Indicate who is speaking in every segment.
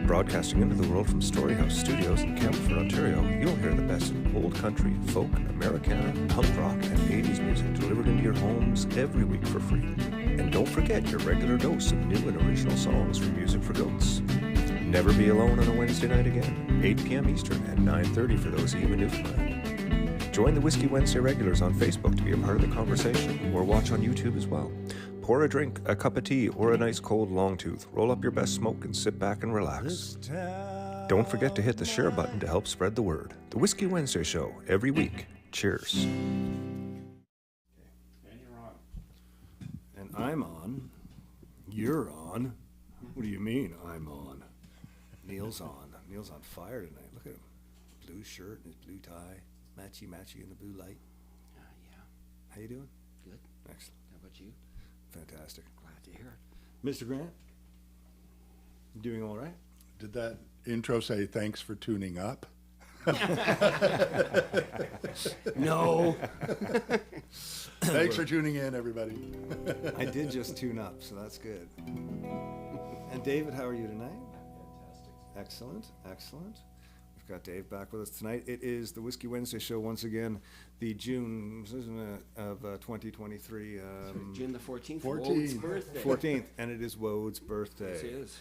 Speaker 1: Broadcasting into the world from Storyhouse Studios in Campbellford, Ontario, you'll hear the best in old country, folk, Americana, punk rock, and 80s music delivered into your homes every week for free. And don't forget your regular dose of new and original songs from Music for Goats. Never be alone on a Wednesday night again, 8 p.m. Eastern and 9:30 for those of you in Newfoundland. Join the Whiskey Wednesday regulars on Facebook to be a part of the conversation, or watch on YouTube as well. Pour a drink, a cup of tea, or a nice cold long tooth. Roll up your best smoke and sit back and relax. Don't forget to hit the share button to help spread the word. The Whiskey Wednesday Show, every week. Cheers.
Speaker 2: And you're on.
Speaker 1: And I'm on. You're on. What do you mean I'm on? Neil's on. Neil's on fire tonight. Look at him. Blue shirt and his blue tie. Matchy in the blue light.
Speaker 2: Yeah.
Speaker 1: How you doing?
Speaker 2: Good.
Speaker 1: Excellent.
Speaker 2: How about you?
Speaker 1: Fantastic.
Speaker 2: Glad to hear
Speaker 1: Mr. Grant? You doing all right?
Speaker 3: Did that intro say thanks for tuning up?
Speaker 2: it. No.
Speaker 3: Thanks for tuning in, everybody.
Speaker 1: I did just tune up, so that's good. And David, how are you tonight? Fantastic. Excellent. We've got Dave back with us tonight. It is the Whiskey Wednesday Show once again, the June of 2023.
Speaker 2: June the 14th.
Speaker 3: 14th.
Speaker 2: Wode's birthday.
Speaker 1: 14th, and it is Wode's birthday.
Speaker 2: Yes, it is.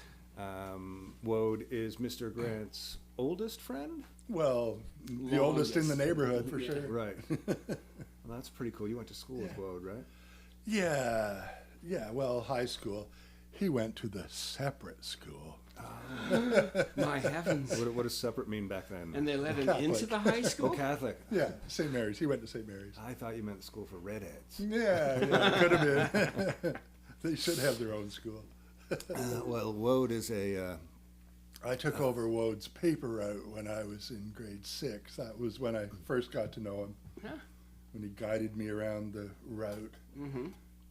Speaker 1: Wode is Mr. Grant's oldest friend?
Speaker 3: Well, the oldest in the neighborhood, for sure.
Speaker 1: Right. Well, that's pretty cool. You went to school with Wode, right?
Speaker 3: Yeah, well, high school. He went to the separate school.
Speaker 2: My heavens.
Speaker 1: What does separate mean back then?
Speaker 2: And they let him
Speaker 3: Catholic.
Speaker 2: into the high
Speaker 1: Oh,
Speaker 2: school?
Speaker 1: Catholic.
Speaker 3: Yeah, St. Mary's. He went to St. Mary's.
Speaker 1: I thought you meant the school for redheads.
Speaker 3: Yeah, it could have been. They should have their own school.
Speaker 1: Well, Wode is a...
Speaker 3: I took over Wode's paper route when I was in grade 6. That was when I first got to know him.
Speaker 2: Huh?
Speaker 3: When he guided me around the route.
Speaker 2: Mm-hmm.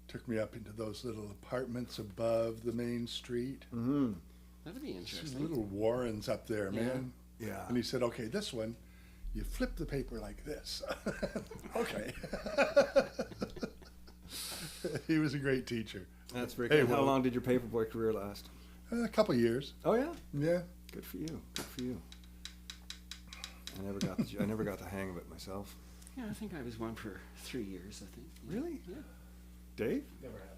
Speaker 3: Took me up into those little apartments above the main street.
Speaker 1: Mm-hmm.
Speaker 2: That'd be
Speaker 3: These
Speaker 2: interesting.
Speaker 3: little warrens up there, man.
Speaker 1: Yeah.
Speaker 3: And he said, okay, this one, you flip the paper like this. Okay. He was a great teacher.
Speaker 1: That's very
Speaker 3: Hey,
Speaker 1: good. How
Speaker 3: Wode.
Speaker 1: long did your paperboy career last?
Speaker 3: A couple of years.
Speaker 1: Oh, yeah?
Speaker 3: Yeah.
Speaker 1: Good for you. Good for you. I never got the hang of it myself.
Speaker 2: Yeah, I think I was one for 3 years, I think. Yeah.
Speaker 1: Really?
Speaker 2: Yeah.
Speaker 1: Dave?
Speaker 2: Never happened.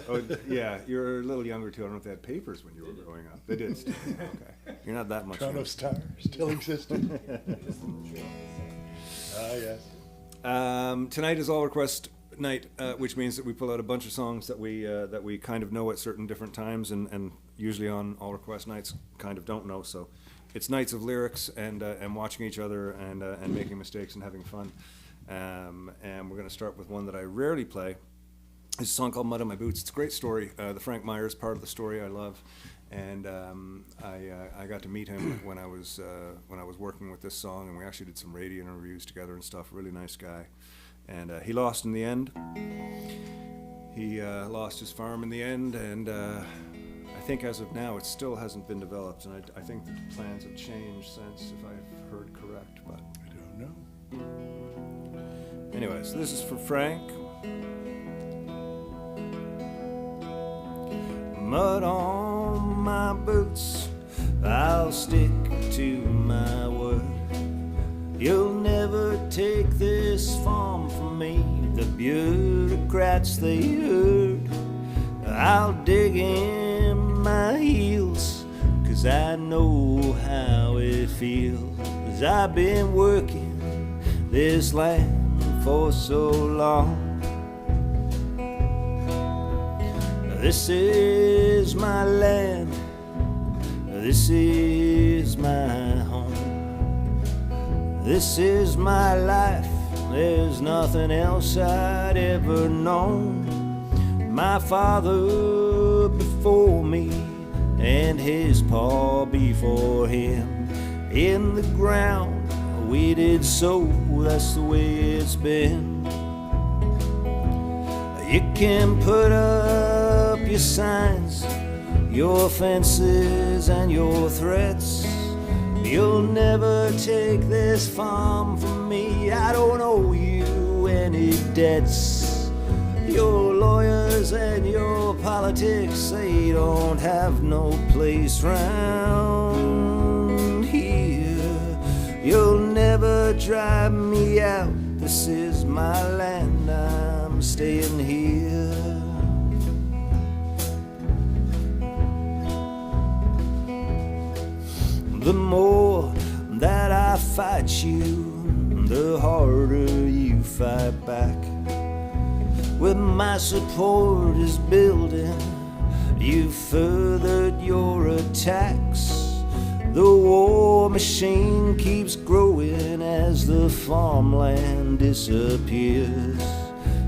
Speaker 1: Oh, yeah. You're a little younger, too. I don't know if they had papers when you were growing up. They did still. Okay. You're not that much
Speaker 3: Toronto
Speaker 1: younger.
Speaker 3: Star still existed. Yes.
Speaker 1: Tonight is all request night, which means that we pull out a bunch of songs that we kind of know at certain different times, and usually on all request nights kind of don't know. So it's nights of lyrics and watching each other and making mistakes and having fun. And we're going to start with one that I rarely play. It's a song called "Mud on My Boots." It's a great story. The Frank Myers part of the story I love, and I got to meet him when I was working with this song, and we actually did some radio interviews together and stuff. Really nice guy, and he lost in the end. He lost his farm in the end, and I think as of now it still hasn't been developed, and I think the plans have changed since, if I've heard correct. But
Speaker 3: I don't know.
Speaker 1: anyways, this is for Frank. Mud on my boots, I'll stick to my word. You'll never take this farm from me. The bureaucrats, they heard. I'll dig in my heels, 'cause I know how it feels. 'Cause I've been working this land for so long. This is my land, this is my home, this is my life, there's nothing else I'd ever known. My father before me and his pa before him, in the ground we did sow, that's the way it's been. You can put up your signs, your fences and your threats. You'll never take this farm from me. I don't owe you any debts. Your lawyers and your politics, they don't have no place round here. You'll never drive me out. This is my land, I'm staying here. The more that I fight you, the harder you fight back. When my support is building, you furthered your attacks. The war machine keeps growing as the farmland disappears.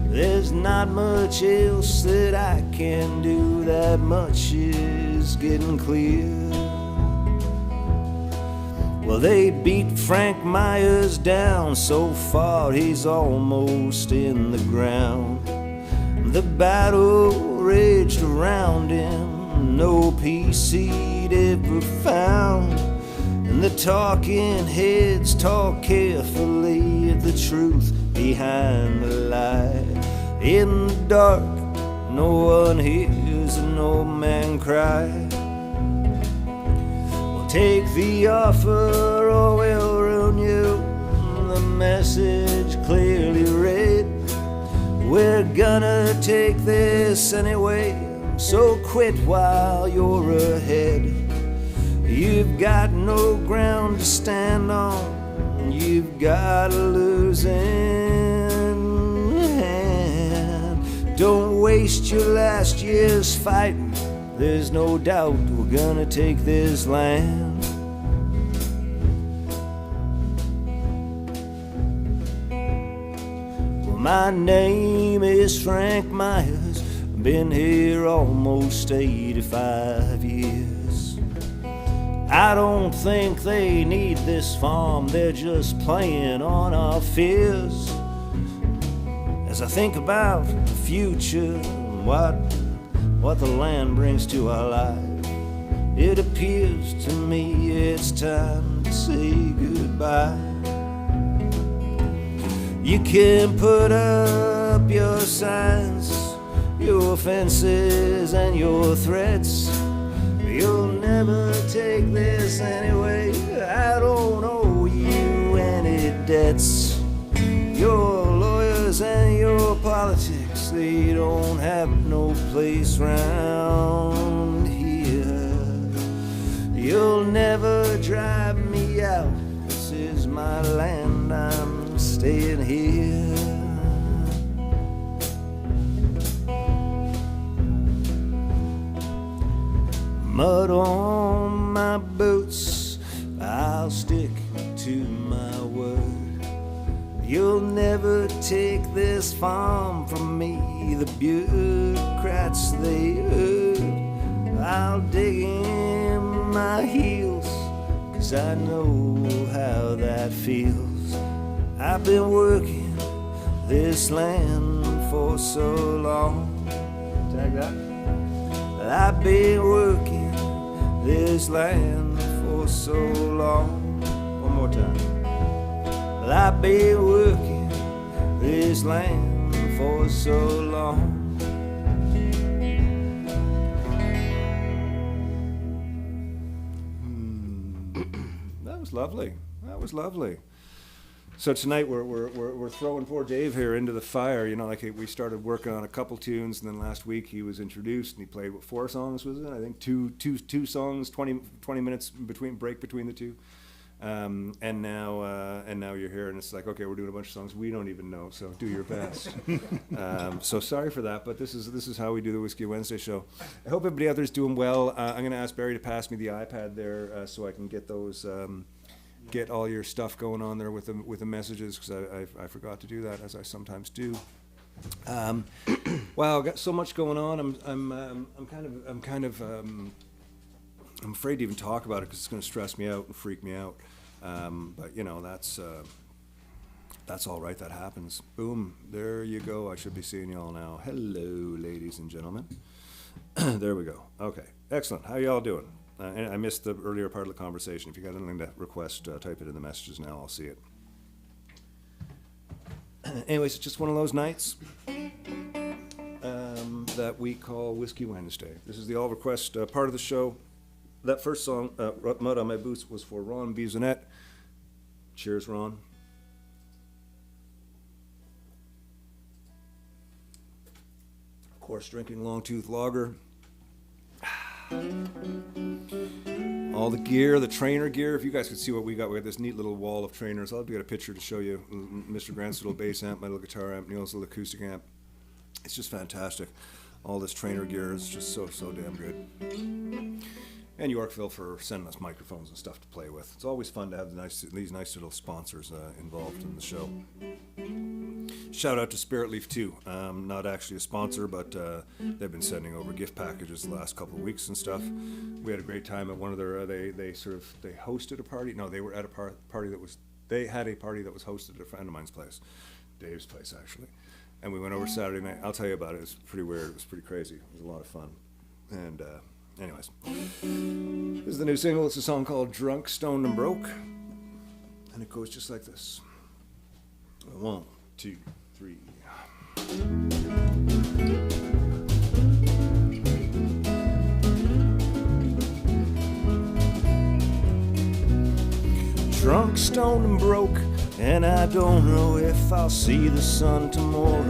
Speaker 1: There's not much else that I can do, that much is getting clear. Well, they beat Frank Myers down so far he's almost in the ground. The battle raged around him, no peace he'd ever found. And the talking heads talk carefully of the truth behind the lie. In the dark, no one hears an old man cry. Take the offer or we'll ruin you. The message clearly read. We're gonna take this anyway, so quit while you're ahead. You've got no ground to stand on. You've got a losing hand. Don't waste your last years fighting. There's no doubt we're gonna take this land. Well, my name is Frank Myers. Been here almost 85 years. I don't think they need this farm. They're just playing on our fears. As I think about the future and what the land brings to our life, it appears to me it's time to say goodbye. You can put up your signs, your fences and your threats. You'll never take this anyway. I don't owe you any debts. Your lawyers and your politics, they don't have no place round here. You'll never drive me out. This is my land, I'm staying here. Mud on my boots, I'll stick to my word. You'll never take this farm from me. The bureaucrats, they heard. I'll dig in my heels, 'cause I know how that feels. I've been working this land for so long. Tag that. I've been working this land for so long. One more time. I've been working this land for so long. That was lovely. That was lovely. So tonight we're throwing poor Dave here into the fire. You know, like we started working on a couple tunes, and then last week he was introduced and he played 4 songs, was it? I think two songs, 20 minutes break between the two. And now you're here, and it's like, okay, we're doing a bunch of songs we don't even know, so do your best. So sorry for that, but this is how we do the Whiskey Wednesday show. I hope everybody out there is doing well. I'm going to ask Barry to pass me the iPad there, so I can get those, get all your stuff going on there with the messages, because I forgot to do that, as I sometimes do. Wow, I've got so much going on. I'm afraid to even talk about it because it's going to stress me out and freak me out. But you know, that's all right. That happens. Boom. There you go. I should be seeing you all now. Hello, ladies and gentlemen. There we go. Okay. Excellent. How y'all doing? And I missed the earlier part of the conversation. If you got anything to request, type it in the messages now. I'll see it. Anyways, it's just one of those nights. that we call Whiskey Wednesday. This is the All Request part of the show. That first song, Mud on My Boots, was for Ron Bisonet. Cheers, Ron. Of course, drinking Longtooth Lager. All the gear, the trainer gear. If you guys could see what we got this neat little wall of trainers. I'll get a picture to show you. Mr. Grant's little bass amp, my little guitar amp, Neil's little acoustic amp. It's just fantastic. All this trainer gear is just so damn good. And Yorkville for sending us microphones and stuff to play with. It's always fun to have these nice little sponsors involved in the show. Shout out to Spirit Leaf too. Not actually a sponsor, but they've been sending over gift packages the last couple of weeks and stuff. We had a great time at one of their. They hosted a party. No, they were at a party that was. They had a party that was hosted at a friend of mine's place, Dave's place actually. And we went over Saturday night. I'll tell you about it. It was pretty weird. It was pretty crazy. It was a lot of fun. And anyways, this is the new single. It's a song called "Drunk, Stoned, and Broke," and it goes just like this. 1, 2, 3. Drunk, stoned, and broke, and I don't know if I'll see the sun tomorrow.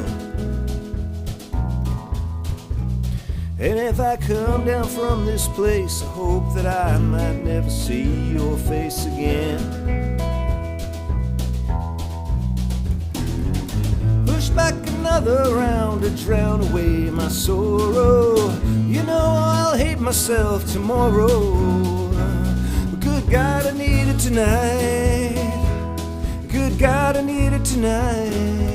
Speaker 1: And if I come down from this place, I hope that I might never see your face again. Push back another round to drown away my sorrow. You know I'll hate myself tomorrow. But good God, I need it tonight. Good God, I need it tonight.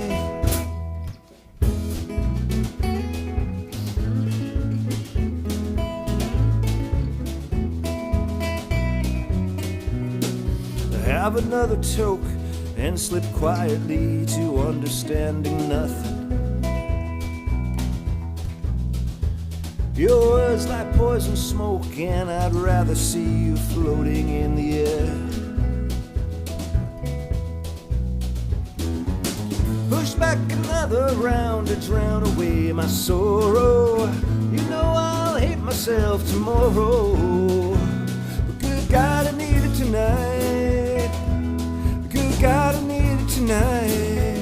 Speaker 1: Have another toke and slip quietly to understanding nothing. Your words like poison smoke, and I'd rather see you floating in the air. Push back another round to drown away my sorrow. You know I'll hate myself tomorrow. But good God, I need it tonight. God, I need it tonight.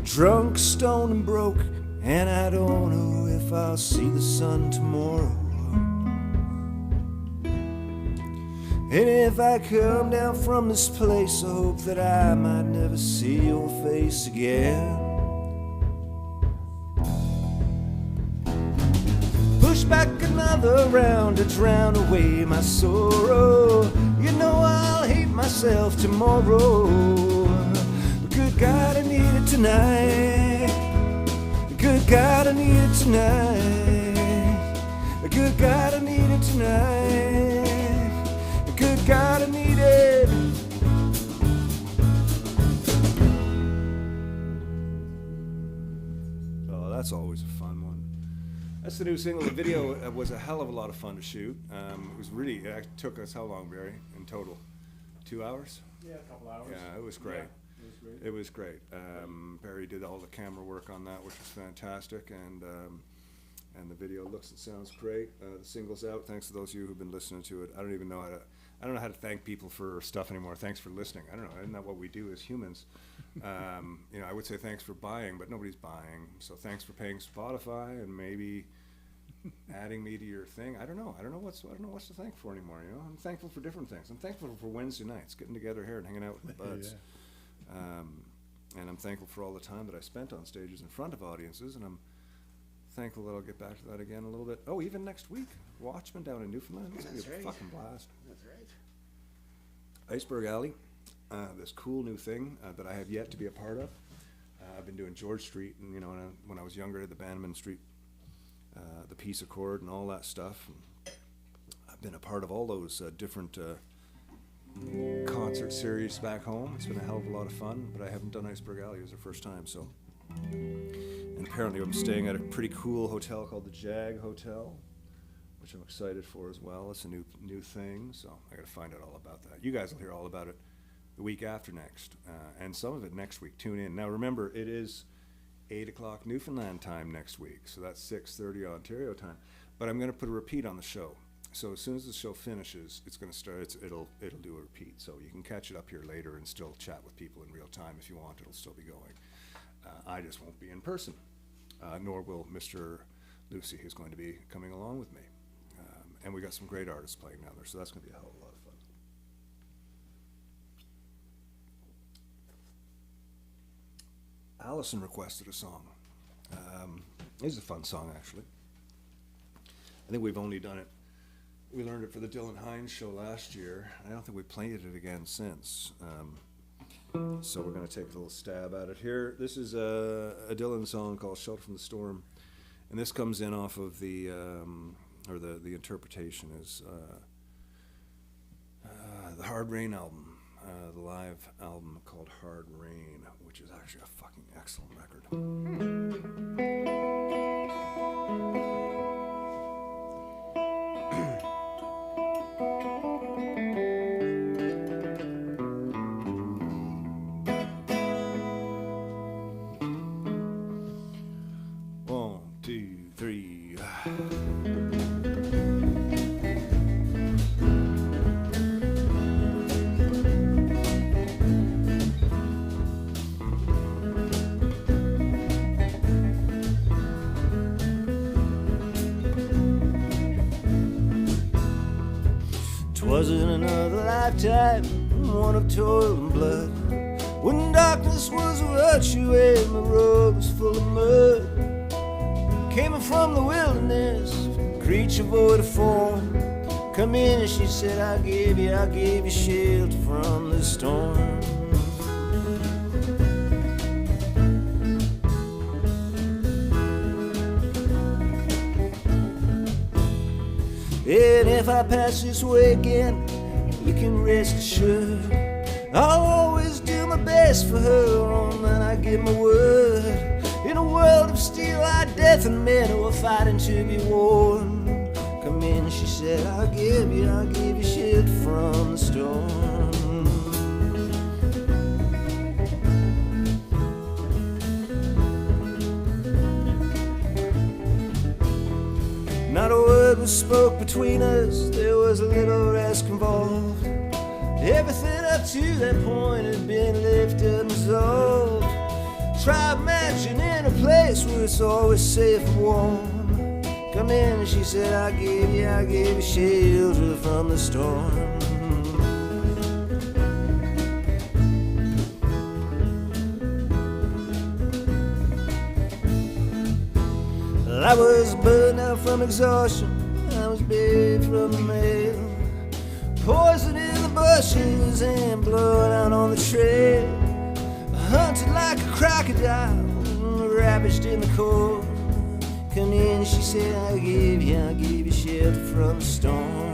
Speaker 1: Drunk, stoned, and broke, and I don't know if I'll see the sun tomorrow. And if I come down from this place, I hope that I might never see your face again. Push back another round to drown away my sorrow. You know I'll hate myself tomorrow. Good God, I need it tonight. Good God, I need it tonight. Good God, I need it tonight. Good God, I need it. Oh, that's always a fun one. That's the new single. The video was a hell of a lot of fun to shoot. It was really, it took us how long, Barry, in total? 2 hours?
Speaker 4: Yeah, a couple hours.
Speaker 1: Yeah, it was great.
Speaker 4: Yeah.
Speaker 1: It was great. Barry did all the camera work on that, which was fantastic, and the video looks and sounds great. The single's out. Thanks to those of you who've been listening to it. I don't know how to thank people for stuff anymore. Thanks for listening. I don't know. Isn't that what we do as humans? I would say thanks for buying, but nobody's buying. So thanks for paying Spotify and maybe adding me to your thing. I don't know what's to thank for anymore. I'm thankful for different things. I'm thankful for Wednesday nights, getting together here and hanging out with the buds.
Speaker 3: Yeah.
Speaker 1: And I'm thankful for all the time that I spent on stages in front of audiences, and I'm thankful that I'll get back to that again a little bit. Oh, even next week, Watchmen down in Newfoundland. It's going to be a fucking blast.
Speaker 2: That's right.
Speaker 1: Iceberg Alley. this cool new thing that I have yet to be a part of. I've been doing George Street, and when I was younger, the Bannerman Street, the Peace Accord, and all that stuff. And I've been a part of all those different concert series back home. It's been a hell of a lot of fun, but I haven't done Iceberg Alley. It was the first time, so. And apparently I'm staying at a pretty cool hotel called the Jag Hotel, which I'm excited for as well. It's a new thing, so I gotta find out all about that. You guys will hear all about it the week after next, and some of it next week. Tune in. Now remember, it is 8 o'clock Newfoundland time next week, so that's 6:30 Ontario time. But I'm gonna put a repeat on the show. So as soon as the show finishes, it's gonna start. It'll do a repeat, so you can catch it up here later and still chat with people in real time if you want. It'll still be going. I just won't be in person, nor will Mr. Lucy, who's going to be coming along with me. And we got some great artists playing down there, so that's gonna be a hell of a lot of fun. Allison requested a song. It's a fun song, actually. I think we've only done it. We learned it for the Dylan Hines show last year. I don't think we played it again since. So we're going to take a little stab at it here. This is a Dylan song called "Shelter from the Storm," and this comes in off of the interpretation is the Hard Rain album, the live album called Hard Rain, which is actually a fucking excellent record. One, two, three. Was in another lifetime, one of toil and blood, when darkness was a virtue and the road was full of mud. Came from the wilderness, creature void of form. Come in, and she said, I'll give you shelter from the storm. And if I pass this way again, you can rest assured I'll always do my best for her, on that I give my word. In a world of steel-eyed death and men who are fighting to be warned. Come in, she said, I'll give you shelter from the storm. Not a word was spoke between us, there was a little risk involved. Everything up to that point had been left unresolved. Try imagining a place where it's always safe and warm. Come in, and she said, I'll give you shelter from the storm. I was burned out from exhaustion, I was buried from the mail. Poison in the bushes and blood out on the trail. Hunted like a crocodile, ravaged in the cold. Come in, she said, I'll give you shelter from the storm.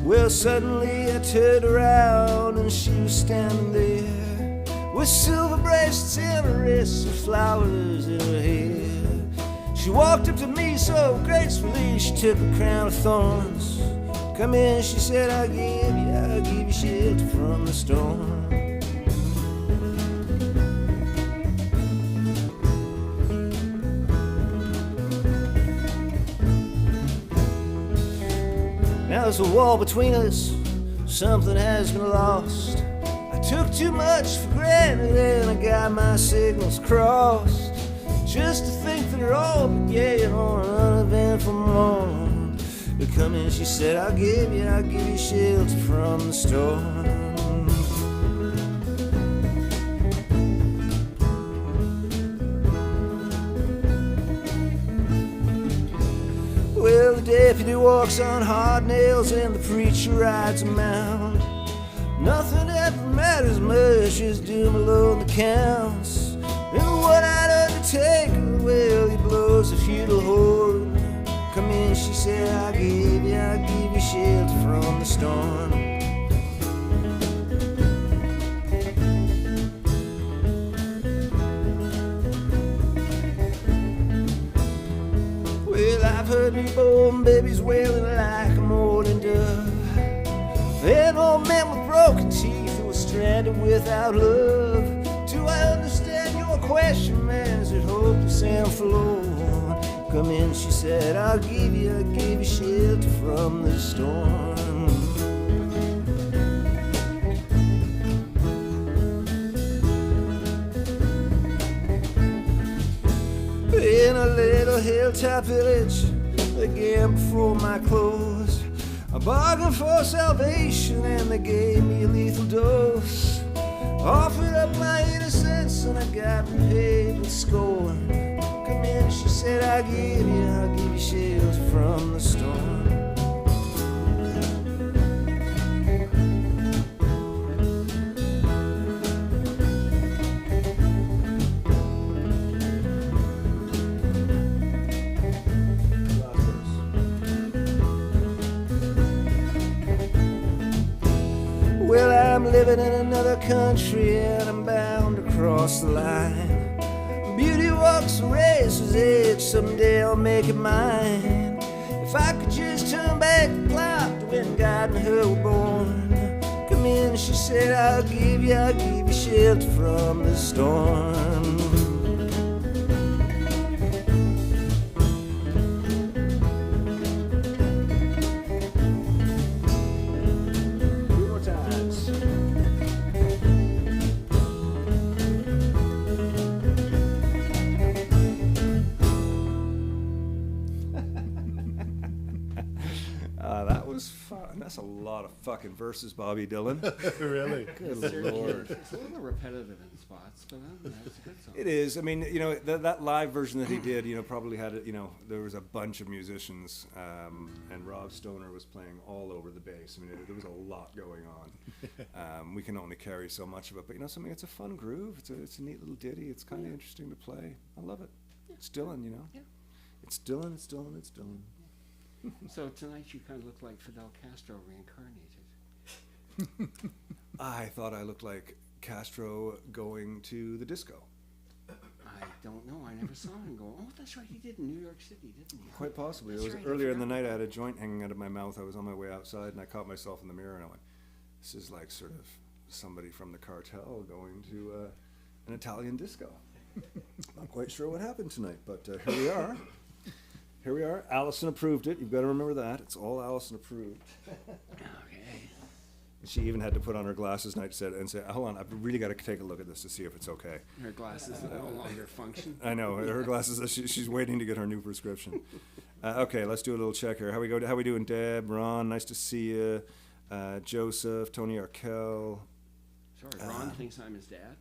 Speaker 1: Well, suddenly I turned around and she was standing there, with silver breasts in her wrists and flowers in her hair. She walked up to me so gracefully, she took a crown of thorns. Come in, she said, I'll give you shelter from the storm. Now there's a wall between us, something has been lost. I took too much for granted and I got my signals crossed. Just to think that it all began on an uneventful morning. But come in, she said, I'll give you shelter from the storm. walks on hard nails and the preacher rides him out. Nothing ever matters much as doom alone that counts. And what I'd undertake, well, he blows a futile horn. Come in, she said, I'll give you shelter from the storm. Well, I've heard newborn babies wailing like a mourning dove. An old man with broken teeth who was stranded without love. Do I understand your question, man? Is it hopeless and forlorn? Come in, she said, I'll give you shelter from the storm. In a little hilltop village, again before my clothes, I bargained for salvation and they gave me a lethal dose. Offered up my innocence and I got repaid with scorn. Come in, she said, I'll give you shelter from the storm. Well, I'm living in another country and I'm bound to cross the line. Beauty walks the razor's edge, someday I'll make it mine. If I could just turn back the clock to when God and her were born. Come in, she said, I'll give you shelter from the storm. That was fun. That's a lot of fucking verses, Bobby Dylan.
Speaker 3: Really?
Speaker 1: Good
Speaker 2: Certainly
Speaker 1: Lord.
Speaker 2: It's a little repetitive in spots, but that's a good song.
Speaker 1: It is. I mean, you know, that live version that he did, you know, probably had, you know, there was a bunch of musicians, and Rob Stoner was playing all over the bass. I mean, there was a lot going on. We can only carry so much of it, but you know something, it's a fun groove. It's a neat little ditty. It's kind of interesting to play. I love it. It's Dylan, you know.
Speaker 2: Yeah.
Speaker 1: It's Dylan, it's Dylan, it's Dylan.
Speaker 2: So tonight you kind of look like Fidel Castro reincarnated.
Speaker 1: I thought I looked like Castro going to the disco.
Speaker 2: I don't know. I never saw him go. Oh, that's right. He did in New York City, didn't he?
Speaker 1: Quite possibly.
Speaker 2: That's
Speaker 1: It was
Speaker 2: right, I
Speaker 1: earlier in the
Speaker 2: forgot.
Speaker 1: night. I had a joint hanging out of my mouth. I was on my way outside, and I caught myself in the mirror, and I went, "This is like sort of somebody from the cartel going to an Italian disco." Not quite sure what happened tonight, but here we are. Here we are. Allison approved it. You've got to remember that. It's all Allison approved.
Speaker 2: Okay.
Speaker 1: She even had to put on her glasses and say, hold on, I've really got to take a look at this to see if it's okay.
Speaker 2: Her glasses no longer function.
Speaker 1: I know, her glasses, she's waiting to get her new prescription. Okay, let's do a little check here. How we doing, Deb, Ron, nice to see you. Joseph, Tony Arkell.
Speaker 2: Sorry, Ron thinks I'm his dad.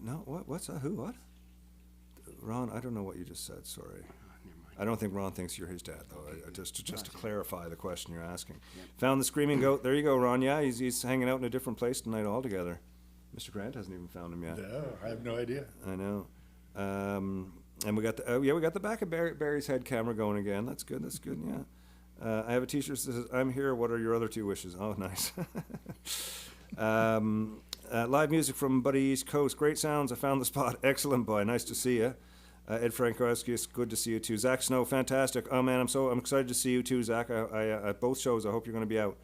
Speaker 1: No, what's that, who, what? Ron, I don't know what you just said, sorry.
Speaker 2: Oh, never mind.
Speaker 1: I don't think Ron thinks you're his dad, though. Just to
Speaker 2: Gotcha.
Speaker 1: clarify the question you're asking.
Speaker 2: Yep.
Speaker 1: Found the screaming goat. There you go, Ron. Yeah, he's hanging out in a different place tonight altogether. Mr. Grant hasn't even found him yet.
Speaker 3: No, I have no idea.
Speaker 1: I know. And we got the back of Barry's head camera going again. That's good. Yeah. I have a T-shirt that says, "I'm here. What are your other two wishes?" Oh, nice. Live music from Buddy East Coast. Great sounds. I found the spot. Excellent, boy. Nice to see you. Ed Frankowski, good to see you too. Zach Snow, fantastic. Oh man, I'm excited to see you too, Zach. I at both shows. I hope you're going to be out,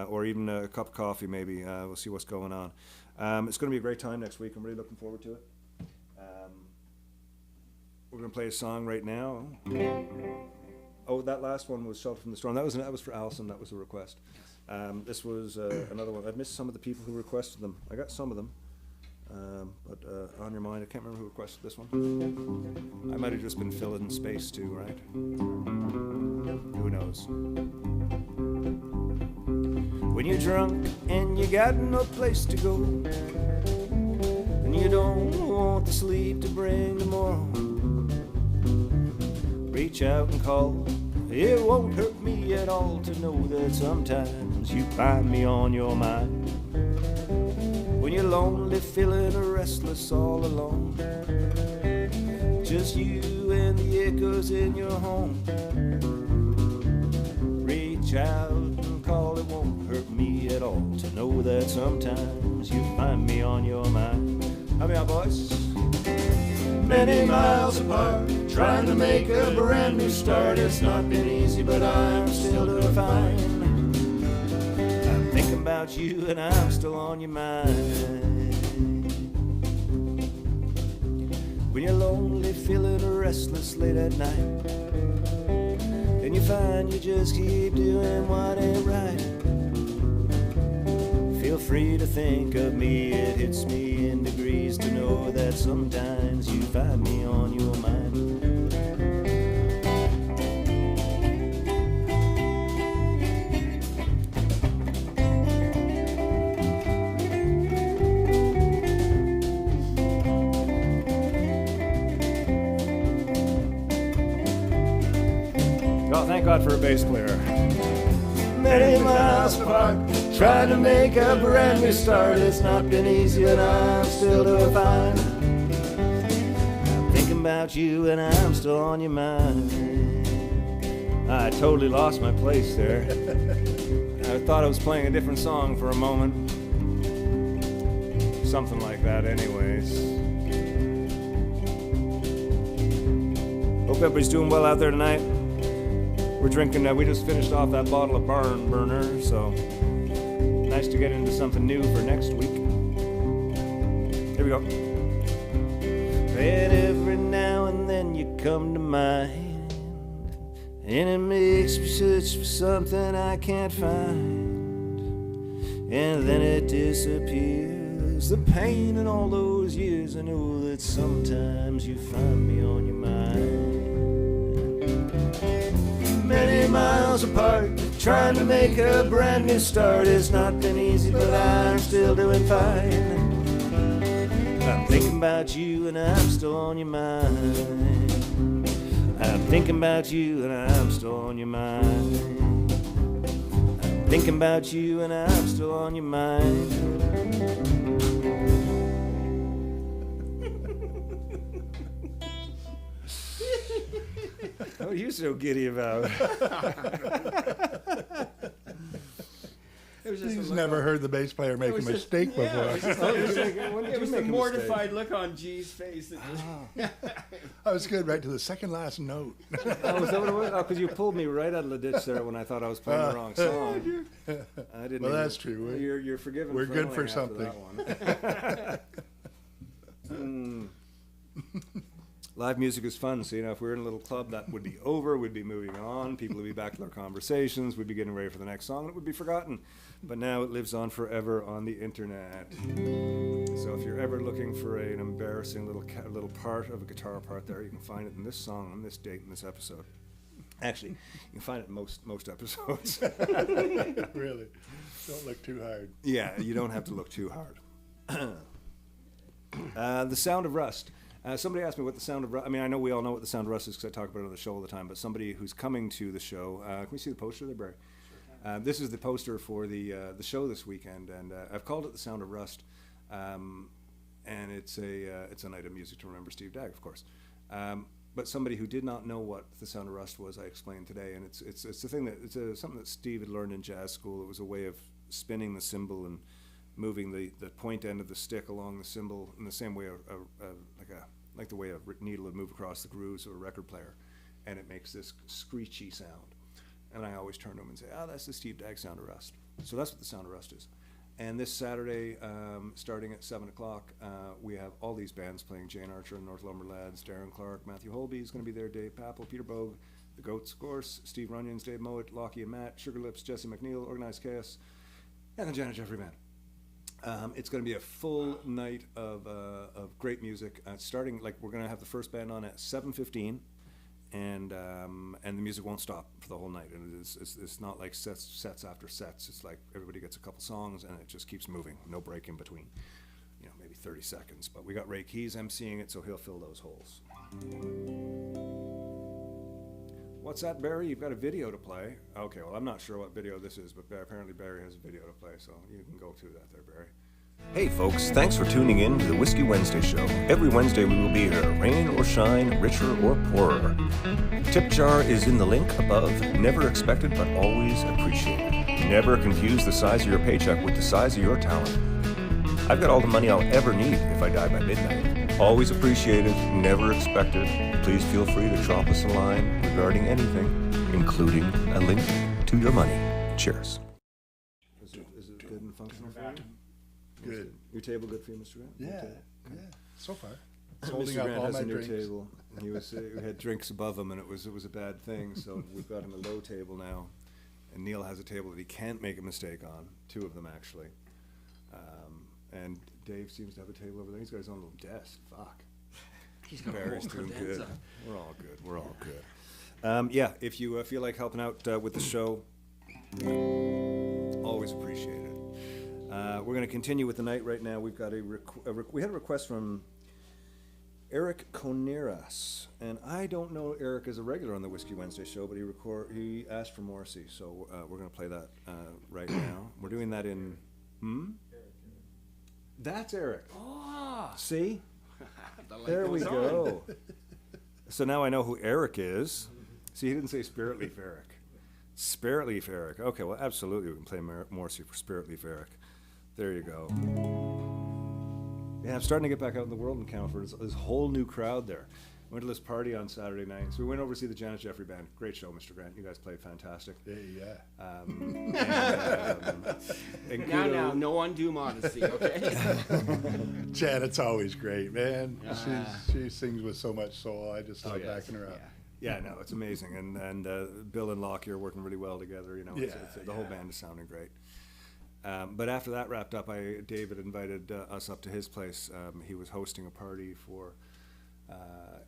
Speaker 1: or even a cup of coffee maybe. We'll see what's going on. It's going to be a great time next week. I'm really looking forward to it. We're going to play a song right now. Oh, that last one was "Shelter from the Storm." That was for Allison. That was a request. This was another one. I've missed some of the people who requested them. I got some of them. But on your mind, I can't remember who requested this one. I might have just been filling space too, right? Who knows? When you're drunk and you got no place to go, and you don't want the sleep to bring tomorrow, reach out and call It won't hurt me at all to know that sometimes you find me on your mind. When you're lonely, feeling restless all alone, just you and the echoes in your home. Reach out and call, it won't hurt me at all to know that sometimes you find me on your mind. Help me out, boys. Many miles apart, trying to make a brand new start. It's not been easy, but I'm still doing fine. I'm thinking about you and I'm still on your mind. When you're lonely, feeling restless late at night, and you find you just keep doing what ain't right, feel free to think of me. It hits me in degrees to know that sometimes you find me on your mind. Oh, thank God for a bass player. Many miles apart, trying to make a brand new start. It's not been easy and I'm still doing fine. I'm thinking about you and I'm still on your mind. I totally lost my place there. I thought I was playing a different song for a moment. Something like that anyways. Hope everybody's doing well out there tonight. We're drinking, we just finished off that bottle of Barn Burner, so nice to get into something new for next week. Here we go. And every now and then you come to mind, and it makes me search for something I can't find, and then it disappears. The pain in all those years, I know that sometimes you find me on your mind. Many miles apart, trying to make a brand new start. It's not been easy, but I'm still doing fine. I'm thinking about you and I'm still on your mind. I'm thinking about you and I'm still on your mind. I'm thinking about you and I'm still on your mind. What are you so giddy about?
Speaker 2: It was just
Speaker 3: He's never heard the bass player make a mistake before.
Speaker 2: It was the mortified look on G's face. That
Speaker 3: I was good right to the second last note.
Speaker 1: Oh, is that what it was? Oh, because you pulled me right out of the ditch there when I thought I was playing the wrong song. I didn't.
Speaker 3: Well,
Speaker 1: even,
Speaker 3: that's true.
Speaker 1: You're forgiven.
Speaker 3: We're
Speaker 1: for
Speaker 3: good
Speaker 1: knowing
Speaker 3: for
Speaker 1: after
Speaker 3: something.
Speaker 1: that one. Live music is fun, so if we were in a little club, that would be over. We'd be moving on. People would be back to their conversations. We'd be getting ready for the next song, and it would be forgotten. But now it lives on forever on the internet. So if you're ever looking for an embarrassing little part of a guitar part there, you can find it in this song on this date in this episode. Actually, you can find it in most episodes.
Speaker 3: Really. Don't look too hard.
Speaker 1: Yeah, you don't have to look too hard. The Sound of Rust. Somebody asked me what the Sound of Rust... I mean, I know we all know what the Sound of Rust is because I talk about it on the show all the time, but somebody who's coming to the show... can we see the poster there, Barry? This is the poster for the show this weekend, and I've called it the Sound of Rust, and it's a night of music to remember Steve Dagg, of course. But somebody who did not know what the Sound of Rust was, I explained today, and it's a thing that it's something that Steve had learned in jazz school. It was a way of spinning the cymbal and moving the point end of the stick along the cymbal in the same way like the way a needle would move across the grooves of a record player, and it makes this screechy sound. And I always turn to him and say, that's the Steve Dagg Sound of Rust. So that's what the Sound of Rust is. And this Saturday, starting at 7 o'clock, we have all these bands playing. Jane Archer and North Lumberlads, Darren Clark, Matthew Holby is going to be there, Dave Papel, Peter Bogue, The Goats, of course, Steve Runyons, Dave Mowat, Lockie and Matt, Sugar Lips, Jesse McNeil, Organized Chaos, and the Janet Jeffrey Band. It's going to be a full night of great music. Starting, we're going to have the first band on at 7:15, and the music won't stop for the whole night. And it's not like sets after sets. It's like everybody gets a couple songs, and it just keeps moving, no break in between. Maybe 30 seconds. But we got Ray Keys emceeing it, so he'll fill those holes. What's that, Barry? You've got a video to play. Okay, well, I'm not sure what video this is, but apparently Barry has a video to play, so you can go through that there, Barry. Hey folks, thanks for tuning in to the Whiskey Wednesday show. Every Wednesday we will be here, rain or shine, richer or poorer. Tip jar is in the link above. Never expected but always appreciated. Never confuse the size of your paycheck with the size of your talent. I've got all the money I'll ever need if I die by midnight. Always appreciated, never expected. Please feel free to drop us a line regarding anything, including a link to your money. Cheers. Is it good and functional for you?
Speaker 3: Good.
Speaker 1: Your table good for you, Mr. Grant?
Speaker 3: Yeah, yeah. So far, it's
Speaker 1: Mr.
Speaker 3: holding
Speaker 1: Grant
Speaker 3: up all
Speaker 1: has
Speaker 3: my
Speaker 1: a new
Speaker 3: drinks.
Speaker 1: table. And we had drinks above him, and it was a bad thing. So we've got him a low table now, and Neil has a table that he can't make a mistake on. 2 of them actually. And Dave seems to have a table over there. He's got his own little desk. Fuck.
Speaker 2: He's got a
Speaker 1: Barry's
Speaker 2: whole
Speaker 1: doing
Speaker 2: credenza.
Speaker 1: good. We're all good. We're all good. Yeah, if you feel like helping out with the show, always appreciate it. We're going to continue with the night right now. We've got we had a request from Eric Coneras, and I don't know Eric is a regular on the Whiskey Wednesday show, but he asked for Morrissey, so we're going to play that right now. We're doing that in That's Eric.
Speaker 2: Oh,
Speaker 1: See?
Speaker 2: the light
Speaker 1: There we
Speaker 2: goes on.
Speaker 1: go. So now I know who Eric is. See, he didn't say Spirit Leaf Eric. Spirit Leaf Eric. Okay, well, absolutely, we can play Morrissey for Spirit Leaf Eric. There you go. Yeah, I'm starting to get back out in the world encounter. There's this whole new crowd there. Went to this party on Saturday night. So we went over to see the Janet Jeffrey Band. Great show, Mr. Grant. You guys played fantastic.
Speaker 3: Yeah.
Speaker 1: And
Speaker 2: Now, no undue modesty, okay?
Speaker 3: Janet's always great, man.
Speaker 2: Ah.
Speaker 3: She sings with so much soul. I just love
Speaker 1: yes.
Speaker 3: backing her up.
Speaker 1: Yeah, no, it's amazing. And Bill and Locke are working really well together. You know, the whole band is sounding great. But after that wrapped up, David invited us up to his place. He was hosting a party for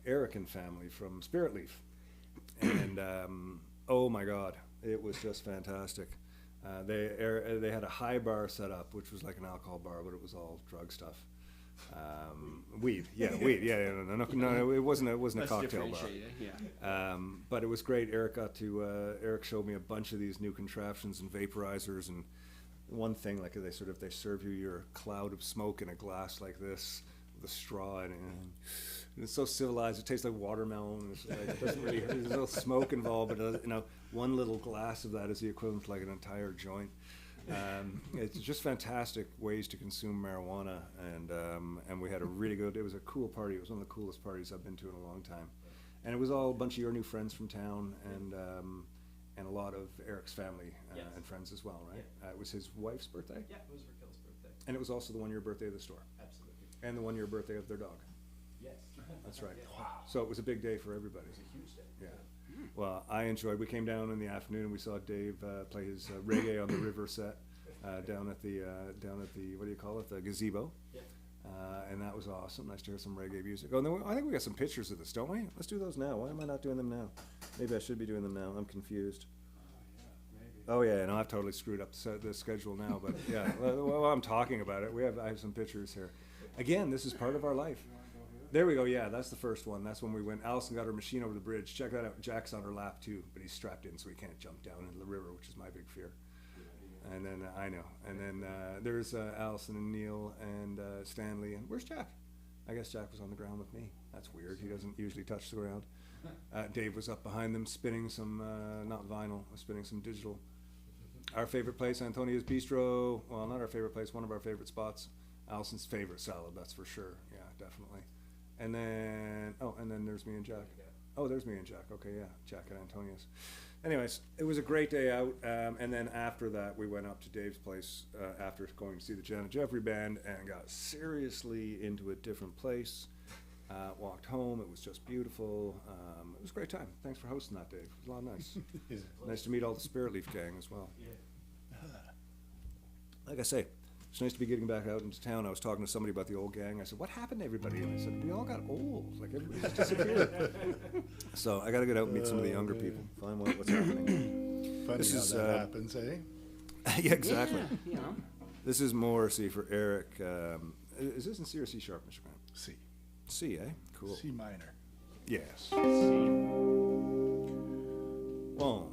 Speaker 1: Eric and family from Spirit Leaf. And oh my God, it was just fantastic. They had a high bar set up, which was like an alcohol bar, but it was all drug stuff. Weed, weed, no, it wasn't a
Speaker 2: Let's
Speaker 1: cocktail bar.
Speaker 2: differentiate it, yeah.
Speaker 1: But it was great. Eric showed me a bunch of these new contraptions and vaporizers, and one thing, like they serve you your cloud of smoke in a glass like this with a straw in it, and it's so civilized. It tastes like watermelon. It's like, it doesn't really, there's no smoke involved, but one little glass of that is the equivalent to like an entire joint. It's just fantastic ways to consume marijuana, and we had a really good. It was a cool party. It was one of the coolest parties I've been to in a long time, and it was all a bunch of your new friends from town, and a lot of Eric's family and friends as well, right?
Speaker 4: Yeah.
Speaker 1: It was his wife's birthday,
Speaker 4: Yeah, it was Raquel's birthday.
Speaker 1: and it was also the 1-year birthday of the store,
Speaker 4: Absolutely.
Speaker 1: and the 1-year birthday of their dog.
Speaker 4: Yes.
Speaker 1: That's right.
Speaker 4: Yeah.
Speaker 1: So it was a big day for everybody.
Speaker 4: It was a huge day.
Speaker 1: Yeah. Well, I enjoyed. We came down in the afternoon and we saw Dave play his reggae on the river set down at the what do you call it, the gazebo,
Speaker 4: Yeah.
Speaker 1: and that was awesome. Nice to hear some reggae music. Oh, and then I think we got some pictures of this, don't we? Let's do those now. Why am I not doing them now? Maybe I should be doing them now. I'm confused. Oh yeah, no, I've totally screwed up the schedule now. But yeah, while I'm talking about it, I have some pictures here. Again, this is part of our life. There we go. Yeah, that's the first one. That's when we went. Allison got her machine over the bridge. Check that out. Jack's on her lap too, but he's strapped in, so he can't jump down into the river, which is my big fear. And then I know. And then there's Allison and Neil and Stanley. And where's Jack? I guess Jack was on the ground with me. That's weird. He doesn't usually touch the ground. Dave was up behind them spinning some, not vinyl, spinning some digital. Our favorite place, Antonia's Bistro. Well, not our favorite place, one of our favorite spots. Allison's favorite salad, that's for sure. Yeah, definitely. And then there's me and Jack. Oh, there's me and Jack. Okay, yeah, Jack at Antonia's. Anyways, it was a great day out. And then after that, we went up to Dave's place after going to see the Janet Jeffrey Band and got seriously into a different place. Walked home. It was just beautiful. It was a great time. Thanks for hosting that, Dave. It was a lot of nice.
Speaker 3: Yeah.
Speaker 1: Nice to meet all the Spirit Leaf gang as well.
Speaker 4: Yeah.
Speaker 1: Like I say, it's nice to be getting back out into town. I was talking to somebody about the old gang. I said, what happened to everybody? And I said, we all got old. Like, everybody just disappeared. So I got to get out and meet some of the younger people, find out what's happening.
Speaker 3: Funny
Speaker 1: This
Speaker 3: how
Speaker 1: is,
Speaker 3: that happens, eh?
Speaker 1: Yeah, exactly.
Speaker 2: Yeah, you know.
Speaker 1: This is Morrissey for Eric. Is this in C or C sharp, Mr. Grant?
Speaker 3: C.
Speaker 1: C, eh? Cool.
Speaker 3: C minor.
Speaker 1: Yes. 1,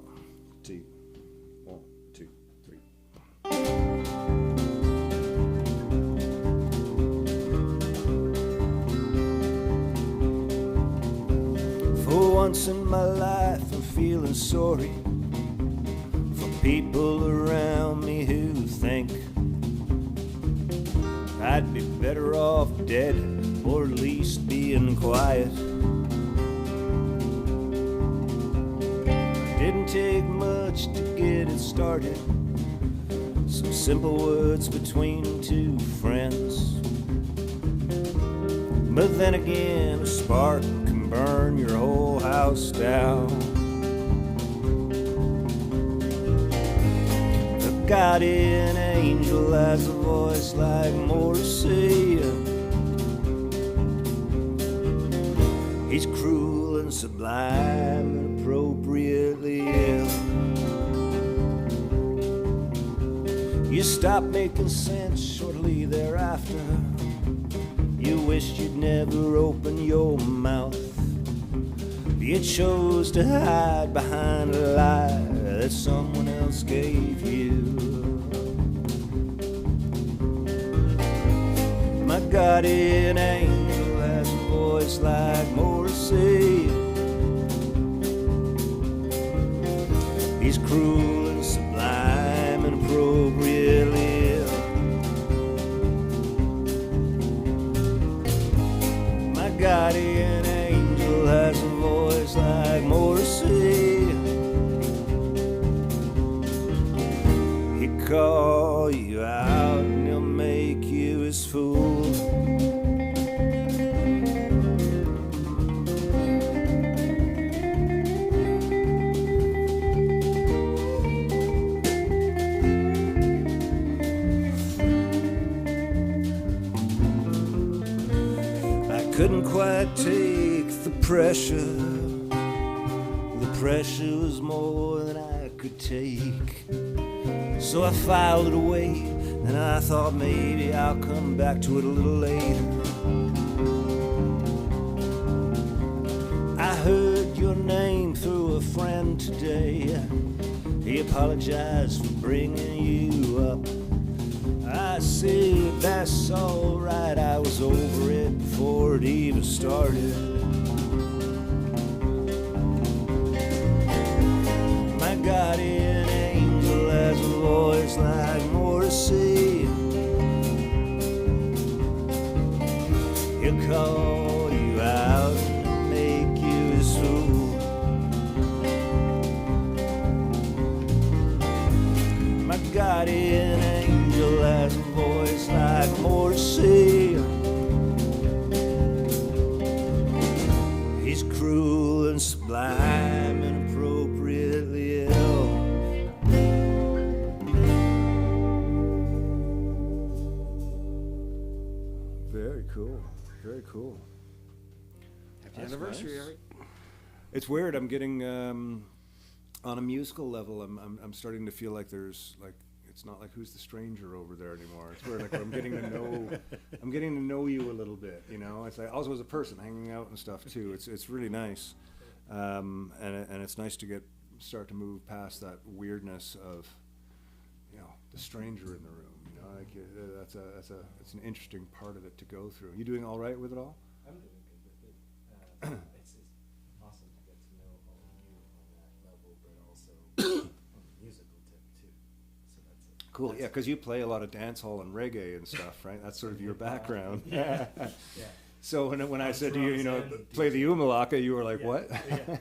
Speaker 1: 2, 1, 2, 3. For once in my life, I'm feeling sorry for people around me who think I'd be better off dead, or at least being quiet. Didn't take much to get it started. Some simple words between two friends. But then again, a spark can burn your whole house down. The guardian angel has a voice like Morrissey. He's cruel and sublime and appropriately ill. You stop making sense shortly thereafter. You wished you'd never open your mouth. You chose to hide behind a lie that someone else gave you. My guardian angel has a voice like Morrissey. He's cruel and sublime and appropriately ill. My guardian angel has a voice like Morrissey. He'll call you out and he'll make you his fool. Couldn't quite take the pressure. The pressure was more than I could take. So I filed it away, and I thought maybe I'll come back to it a little later. I heard your name through a friend today. He apologized for bringing you up. I said, that's alright, I was over it before it even started. My guardian angel has a voice like Morrissey. He'll call you out and make you his fool. My guardian angel has a voice like Morrissey. He's cruel and sublime and appropriately ill. Very cool. Very cool.
Speaker 2: Happy
Speaker 1: That's
Speaker 2: anniversary,
Speaker 1: nice.
Speaker 2: Eric.
Speaker 1: It's weird. I'm getting on a musical level. I'm starting to feel like there's like it's not like who's the stranger over there anymore. It's weird. Like I'm getting to know you a little bit. You know, it's like also as a person hanging out and stuff too. It's really nice, and it's nice to start to move past that weirdness of the stranger in the room. You know, like it's an interesting part of it to go through. You doing all right with it all?
Speaker 4: I'm doing good with it. It's just awesome to get to know all of you on that level, but also on the musical tip too. So that's it.
Speaker 1: Cool. Yeah, because you play a lot of dance hall and reggae and stuff, right? That's sort of your background.
Speaker 4: Yeah.
Speaker 1: So when I said to you,
Speaker 4: Drums and
Speaker 1: play the umalaka, you were like,
Speaker 4: Yeah,
Speaker 1: what?
Speaker 4: yeah.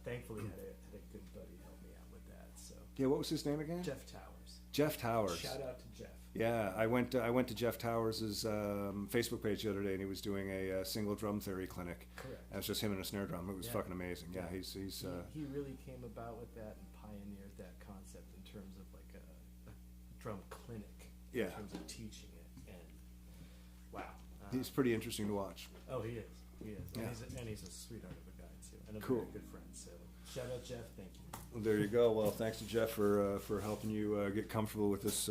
Speaker 4: Thankfully, had a good buddy help me out with that. So
Speaker 1: Yeah, what was his name again?
Speaker 4: Jeff Towers.
Speaker 1: Jeff Towers.
Speaker 4: Shout out to Jeff.
Speaker 1: Yeah, I went to Jeff Towers' Facebook page the other day, and he was doing a single drum theory clinic.
Speaker 4: Correct.
Speaker 1: And it's just him and a snare drum. It was
Speaker 4: Yeah.
Speaker 1: fucking amazing. Yeah,
Speaker 4: Yeah.
Speaker 1: he's
Speaker 4: He really came about with that and pioneered that concept in terms of like a drum clinic.
Speaker 1: Yeah.
Speaker 4: In terms of teaching it, and wow.
Speaker 1: he's pretty interesting to watch.
Speaker 4: Oh, he is. He is.
Speaker 1: Yeah.
Speaker 4: And he's a sweetheart of a guy too, and a
Speaker 1: Cool.
Speaker 4: very good friend. So shout out Jeff. Thank you.
Speaker 1: Well, there you go. Well, thanks to Jeff for helping you get comfortable with this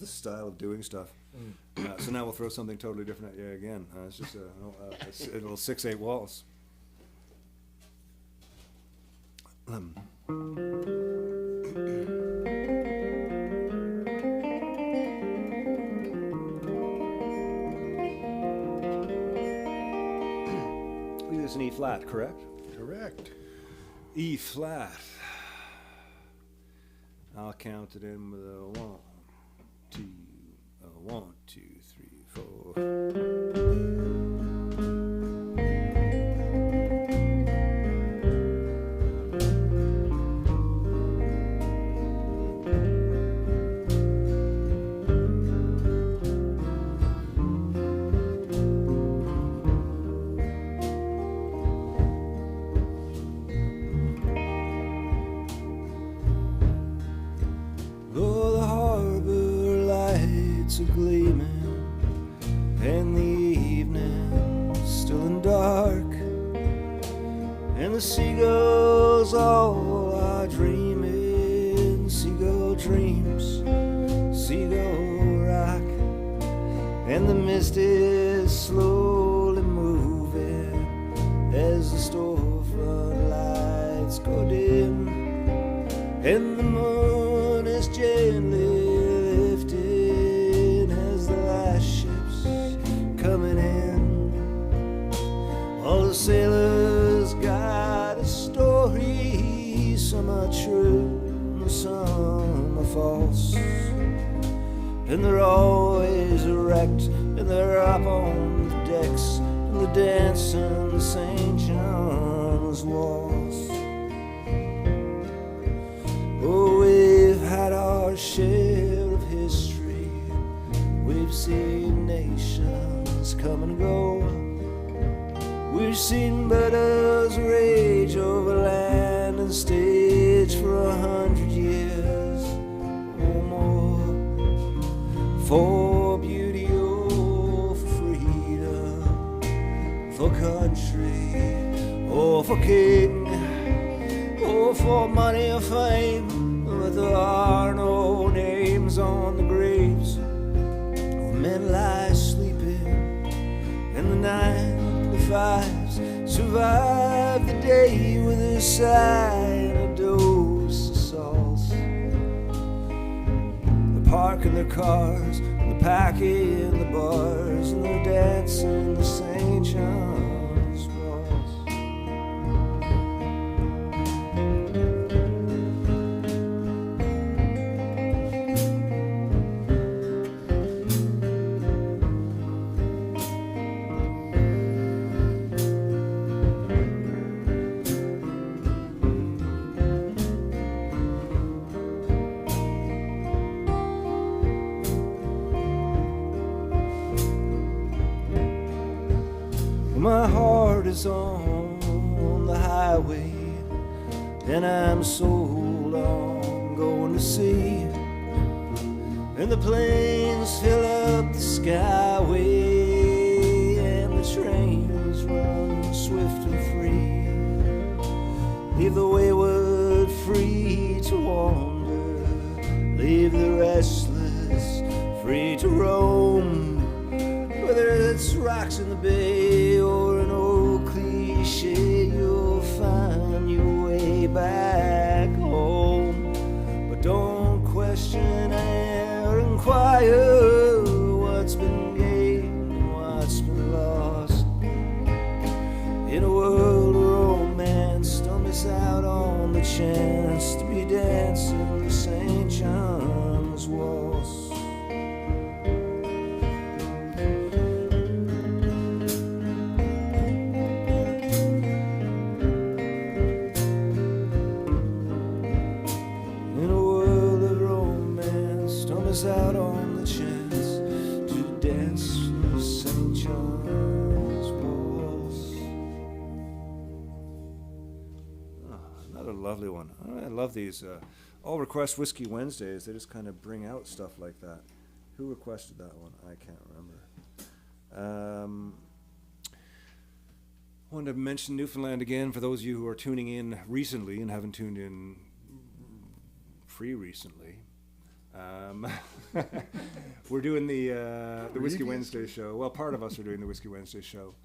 Speaker 1: style of doing stuff. So now we'll throw something totally different at you again. It's just a little 6/8 waltz. It's an E flat, correct?
Speaker 3: Correct.
Speaker 1: E flat. I'll count it in with a 1, 2, 1, 2, 3, 4. Though the harbor lights are gleaming and the evening's still and dark, and the seagulls all are dreaming seagull dreams, seagull rock, and the mist is slowly moving as the storefront lights go dim, and the moon is gently lifted as the last ship's coming in. All the sailors got a story, some are true and some are false, and they're always wrecked, and they're up on the decks and the dancing St. John's waltz. Oh, we've had our share of history. We've seen nations come and go. We've seen brothers rage over land and stage for 100 years or more. For beauty or for freedom, for country or for king, or for money or fame, but there are no names on the graves where men lie sleeping, and the 9 to 5s survive the day with a sigh and a dose of salts. They're parking their cars, and they're packing the bars, and they're dancing the St. John's waltz. My heart is on the highway, and I'm sold on going to sea, and the planes fill up the skyway, and the trains run swift and free. Leave the wayward free to wander, leave the restless free to roam. Whether it's rocks in the bay or an old cliche, you'll find your way back home. But don't question or inquire what's been gained and what's been lost. In a world of romance, don't miss out on the chance to be dancing the St. John's waltz. Out on the chance to dance the St. John's waltz. Another lovely one. I love these all request Whiskey Wednesdays. They just kind of bring out stuff like that. Who requested that one? I can't remember. I wanted to mention Newfoundland again for those of you who are tuning in recently and haven't tuned in recently. We're doing the Whiskey Wednesday show. Well, part of us are doing the Whiskey Wednesday show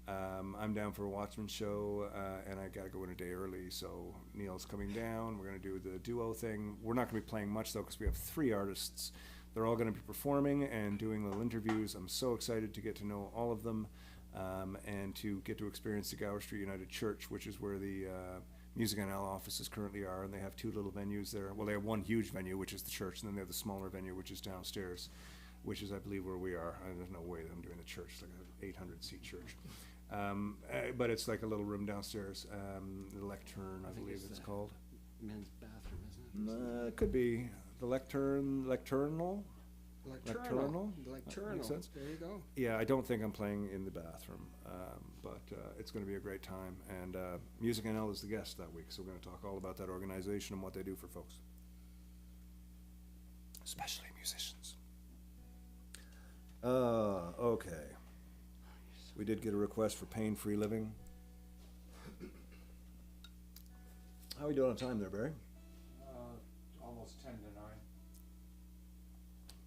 Speaker 1: I'm down for a Watchmen show, and I gotta go in a day early, so Neil's coming down. We're gonna do the duo thing. We're not gonna be playing much though, because we have 3 artists. They're all gonna be performing and doing little interviews. I'm so excited to get to know all of them, and to get to experience the Gower Street United Church, which is where the Music NL offices currently are, and they have 2 little venues there. Well, they have one huge venue, which is the church, and then they have the smaller venue, which is downstairs, which is, I believe, where we are. There's no way that I'm doing the church. It's like an 800-seat church. But it's like a little room downstairs, the lectern, I believe it's called.
Speaker 2: Men's bathroom, isn't it?
Speaker 1: It could be the lecturnal.
Speaker 2: Lecturnal.
Speaker 1: That makes sense.
Speaker 2: There you go.
Speaker 1: Yeah, I don't think I'm playing in the bathroom, but it's going to be a great time. And Music NL is the guest that week, so we're going to talk all about that organization and what they do for folks, especially musicians. Okay. We did get a request for pain-free living. How are we doing on time there, Barry?
Speaker 4: Almost 10 to 9.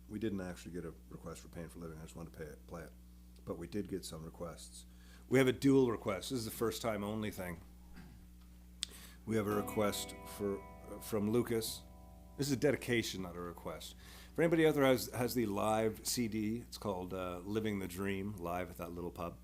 Speaker 1: We didn't actually get a request for pain-free living. I just wanted to play it. But we did get some requests. We have a dual request. This is the first time only thing. We have a request from Lucas. This is a dedication, not a request. For anybody out there who has the live CD, it's called Living the Dream, live at that little pub.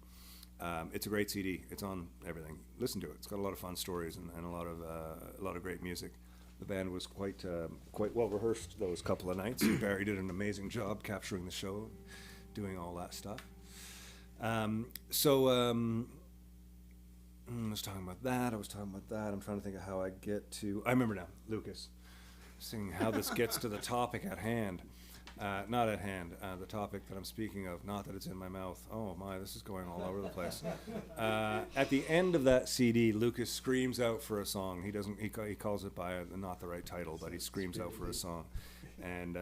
Speaker 1: It's a great CD. It's on everything. Listen to it. It's got a lot of fun stories and a lot of great music. The band was quite well rehearsed those couple of nights. Barry did an amazing job capturing the show, doing all that stuff. I was talking about that. I'm trying to think of how I get to. I remember now. Lucas, singing how this gets to the topic at hand. Not at hand, the topic that I'm speaking of, not that it's in my mouth. Oh my, this is going all over the place. At the end of that CD, Lucas screams out for a song. He calls it by not the right title, but he screams out for a song. And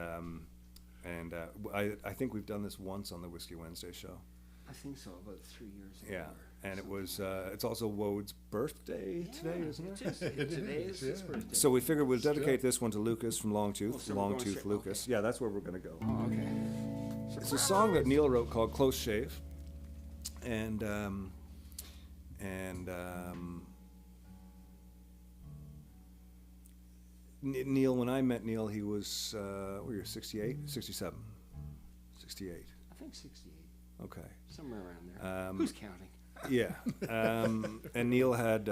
Speaker 1: I think we've done this once on the Whiskey Wednesday show.
Speaker 2: I think so, about 3 years ago.
Speaker 1: Yeah, and it was, it's also Wode's birthday today, isn't it?
Speaker 2: Today is his birthday.
Speaker 1: So we figured we'll dedicate this one to Lucas from Longtooth.
Speaker 2: Oh, so we're going
Speaker 1: Longtooth
Speaker 2: straight-
Speaker 1: Lucas.
Speaker 2: okay.
Speaker 1: Yeah, that's where we're going to go.
Speaker 2: Oh, okay.
Speaker 1: It's a song that Neil wrote called Close Shave. And Neil, when I met Neil, he was, what were you, 68? 67? 68.
Speaker 2: I think 68,
Speaker 1: Okay.
Speaker 2: somewhere around there. Who's counting?
Speaker 1: Yeah. And Neil had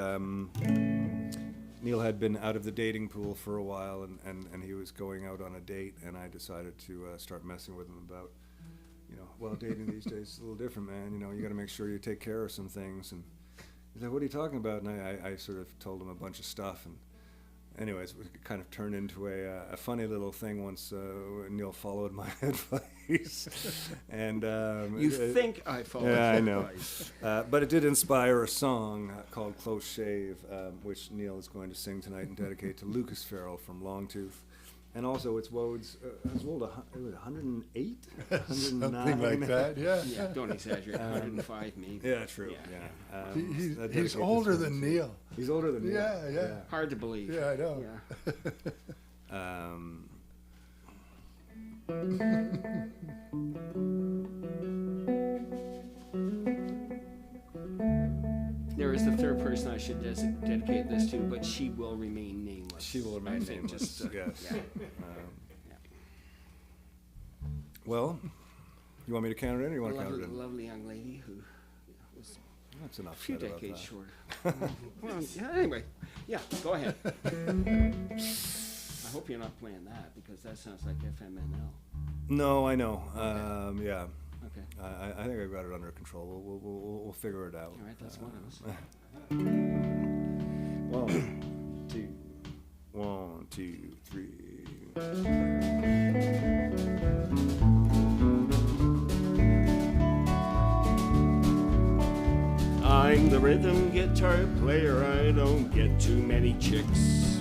Speaker 1: been out of the dating pool for a while, and he was going out on a date, and I decided to start messing with him about, well, dating these days is a little different, man. You got to make sure you take care of some things. And he's like, what are you talking about? And I sort of told him a bunch of stuff. And anyways, it kind of turned into a funny little thing once Neil followed my advice. And
Speaker 2: You think I followed
Speaker 1: yeah, I
Speaker 2: your
Speaker 1: know.
Speaker 2: advice.
Speaker 1: But it did inspire a song called Close Shave, which Neil is going to sing tonight and dedicate to Lucas Farrell from Longtooth. And also, it's Wode's, it's old, 108? 109?
Speaker 3: Something like that, yeah.
Speaker 2: Yeah, don't exaggerate. 105 maybe.
Speaker 1: Yeah, true,
Speaker 2: Yeah.
Speaker 1: yeah.
Speaker 3: He's
Speaker 1: dedicate this
Speaker 3: older
Speaker 1: one
Speaker 3: than
Speaker 1: to-
Speaker 3: Neil.
Speaker 1: He's older than Neil.
Speaker 3: Yeah.
Speaker 2: Hard to believe.
Speaker 3: Yeah, I know.
Speaker 2: Yeah. There is the third person I should dedicate this to, but she will remain nameless.
Speaker 1: She will
Speaker 2: I
Speaker 1: remain
Speaker 2: think,
Speaker 1: nameless,
Speaker 2: just,
Speaker 1: yes.
Speaker 2: yeah.
Speaker 1: Um, Well, you want me to count it in, or you want to count it in?
Speaker 2: Lovely young lady who was
Speaker 1: That's enough
Speaker 2: a few
Speaker 1: said about
Speaker 2: decades
Speaker 1: that.
Speaker 2: short. Well, yeah, anyway, yeah, go ahead. I hope you're not playing that, because that sounds like FMNL.
Speaker 1: No, I know. Yeah,
Speaker 2: Okay,
Speaker 1: I think I've got it under control. We'll figure it out.
Speaker 2: all right, that's one of us.
Speaker 1: 1, 2, 3.
Speaker 2: I'm the rhythm guitar player, I don't get too many chicks.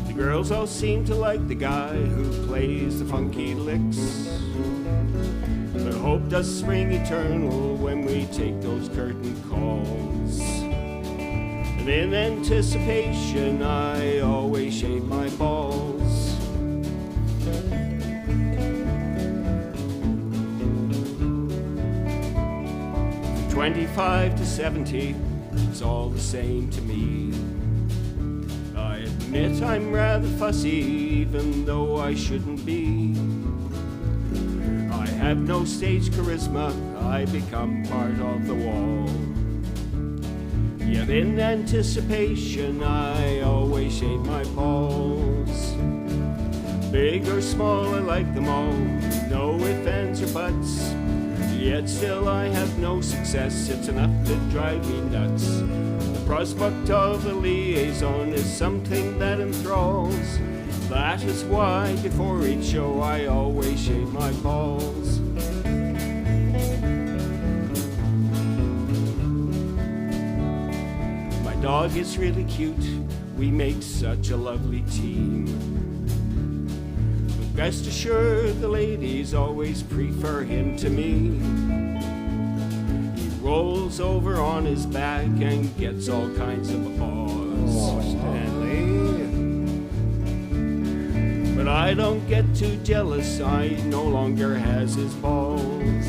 Speaker 2: The girls all seem to like the guy who plays the funky licks. But hope does spring eternal when we take those curtain calls. And in anticipation, I always shave my balls. 25 to 70, it's all the same to me. I admit I'm rather fussy, even though I shouldn't be. I have no stage charisma, I become part of the wall. Yet in anticipation, I always shave my balls. Big or small, I like them all, no ifs, ands, or buts. Yet still I have no success, it's enough to drive me nuts. The prospect of a liaison is something that enthralls. That is why before each show I always shave my balls. My dog is really cute, we make such a lovely team. But rest assured the ladies always prefer him to me. He rolls over on his back and gets all kinds of awes.
Speaker 1: Oh, Stanley.
Speaker 2: But I don't get too jealous, I no longer has his balls.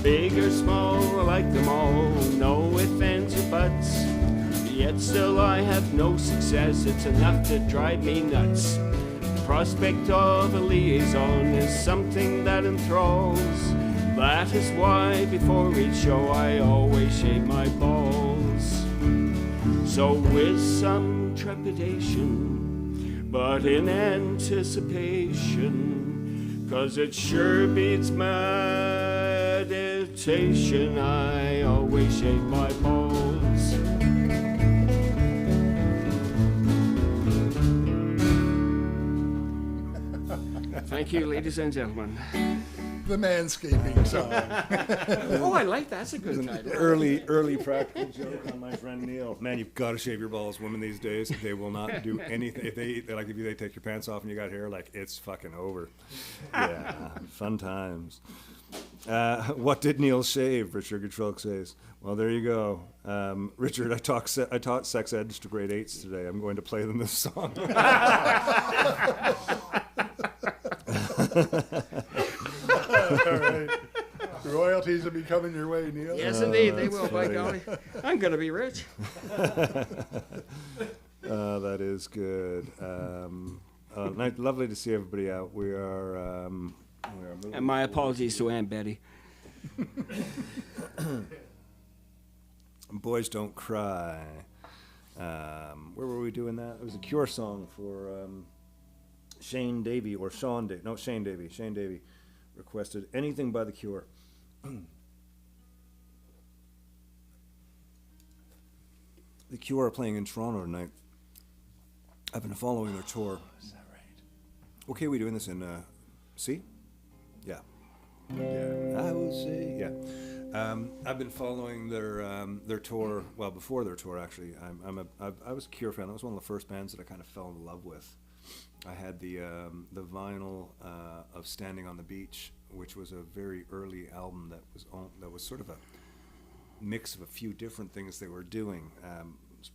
Speaker 2: Big or small, I like them all, no ifs, ands, or buts. Yet still I have no success, it's enough to drive me nuts. The prospect of a liaison is something that enthralls. That is why before each show I always shave my balls. So with some trepidation, but in anticipation, 'cause it sure beats meditation, I always shave my balls. Thank you, ladies and gentlemen.
Speaker 3: The manscaping song.
Speaker 2: Oh, I like that. That's a good title.
Speaker 1: Early practical joke on my friend Neil. Man, you've got to shave your balls, women these days. They will not do anything. If they take your pants off and you got hair, like it's fucking over. Yeah, fun times. What did Neil shave? Richard Gutrelk says. Well, there you go, Richard. I taught sex ed to grade 8s today. I'm going to play them this song.
Speaker 3: All right. Royalties will be coming your way, Neil.
Speaker 2: Yes, indeed, they will, by golly. I'm going to be rich.
Speaker 1: That is good. Lovely to see everybody out. We are
Speaker 2: And my apologies to Aunt Betty.
Speaker 1: Boys Don't Cry. Where were we doing that? It was a Cure song for Shane Davey requested Anything by The Cure. The Cure are playing in Toronto tonight. I've been following their tour.
Speaker 3: Is that right?
Speaker 1: Okay, we doing this in C? Yeah. Yeah. I will say, yeah. I've been following their tour. Well, before their tour, actually. I was a Cure fan. That was one of the first bands that I kind of fell in love with. I had the vinyl of Standing on the Beach, which was a very early album that was sort of a mix of a few different things they were doing.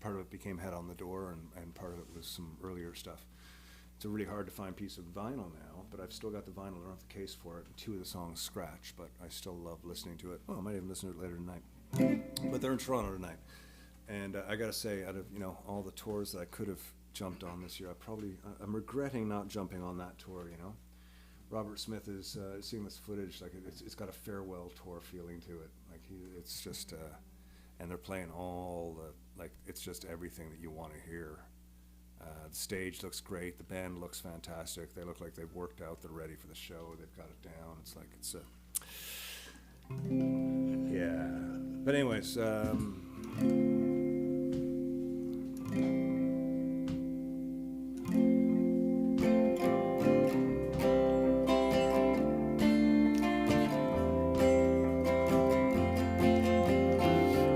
Speaker 1: Part of it became Head on the Door, and part of it was some earlier stuff. It's a really hard to find piece of vinyl now, but I've still got the vinyl. I don't have the case for it. 2 of the songs scratch, but I still love listening to it. Oh, I might even listen to it later tonight. But they're in Toronto tonight, and I got to say, out of all the tours that I could have jumped on this year, I'm regretting not jumping on that tour. Robert Smith is seeing this footage, like it's got a farewell tour feeling to it. Like it's just, and they're playing all the, like, it's just everything that you want to hear. The stage looks great. The band looks fantastic. They look like they've worked out. They're ready for the show. They've got it down. It's like yeah. But anyways.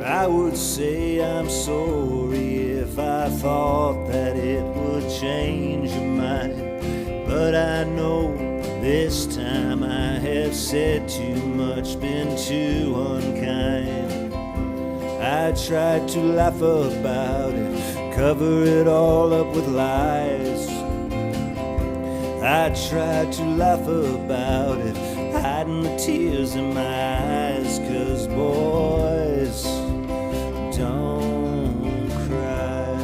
Speaker 1: I would say I'm sorry if I thought that it would change your mind, but I know this time I have said too much, been too unkind. I tried to laugh about it, cover it all up with lies. I tried to laugh about it,
Speaker 5: hiding the tears in my eyes, 'cause boys don't cry.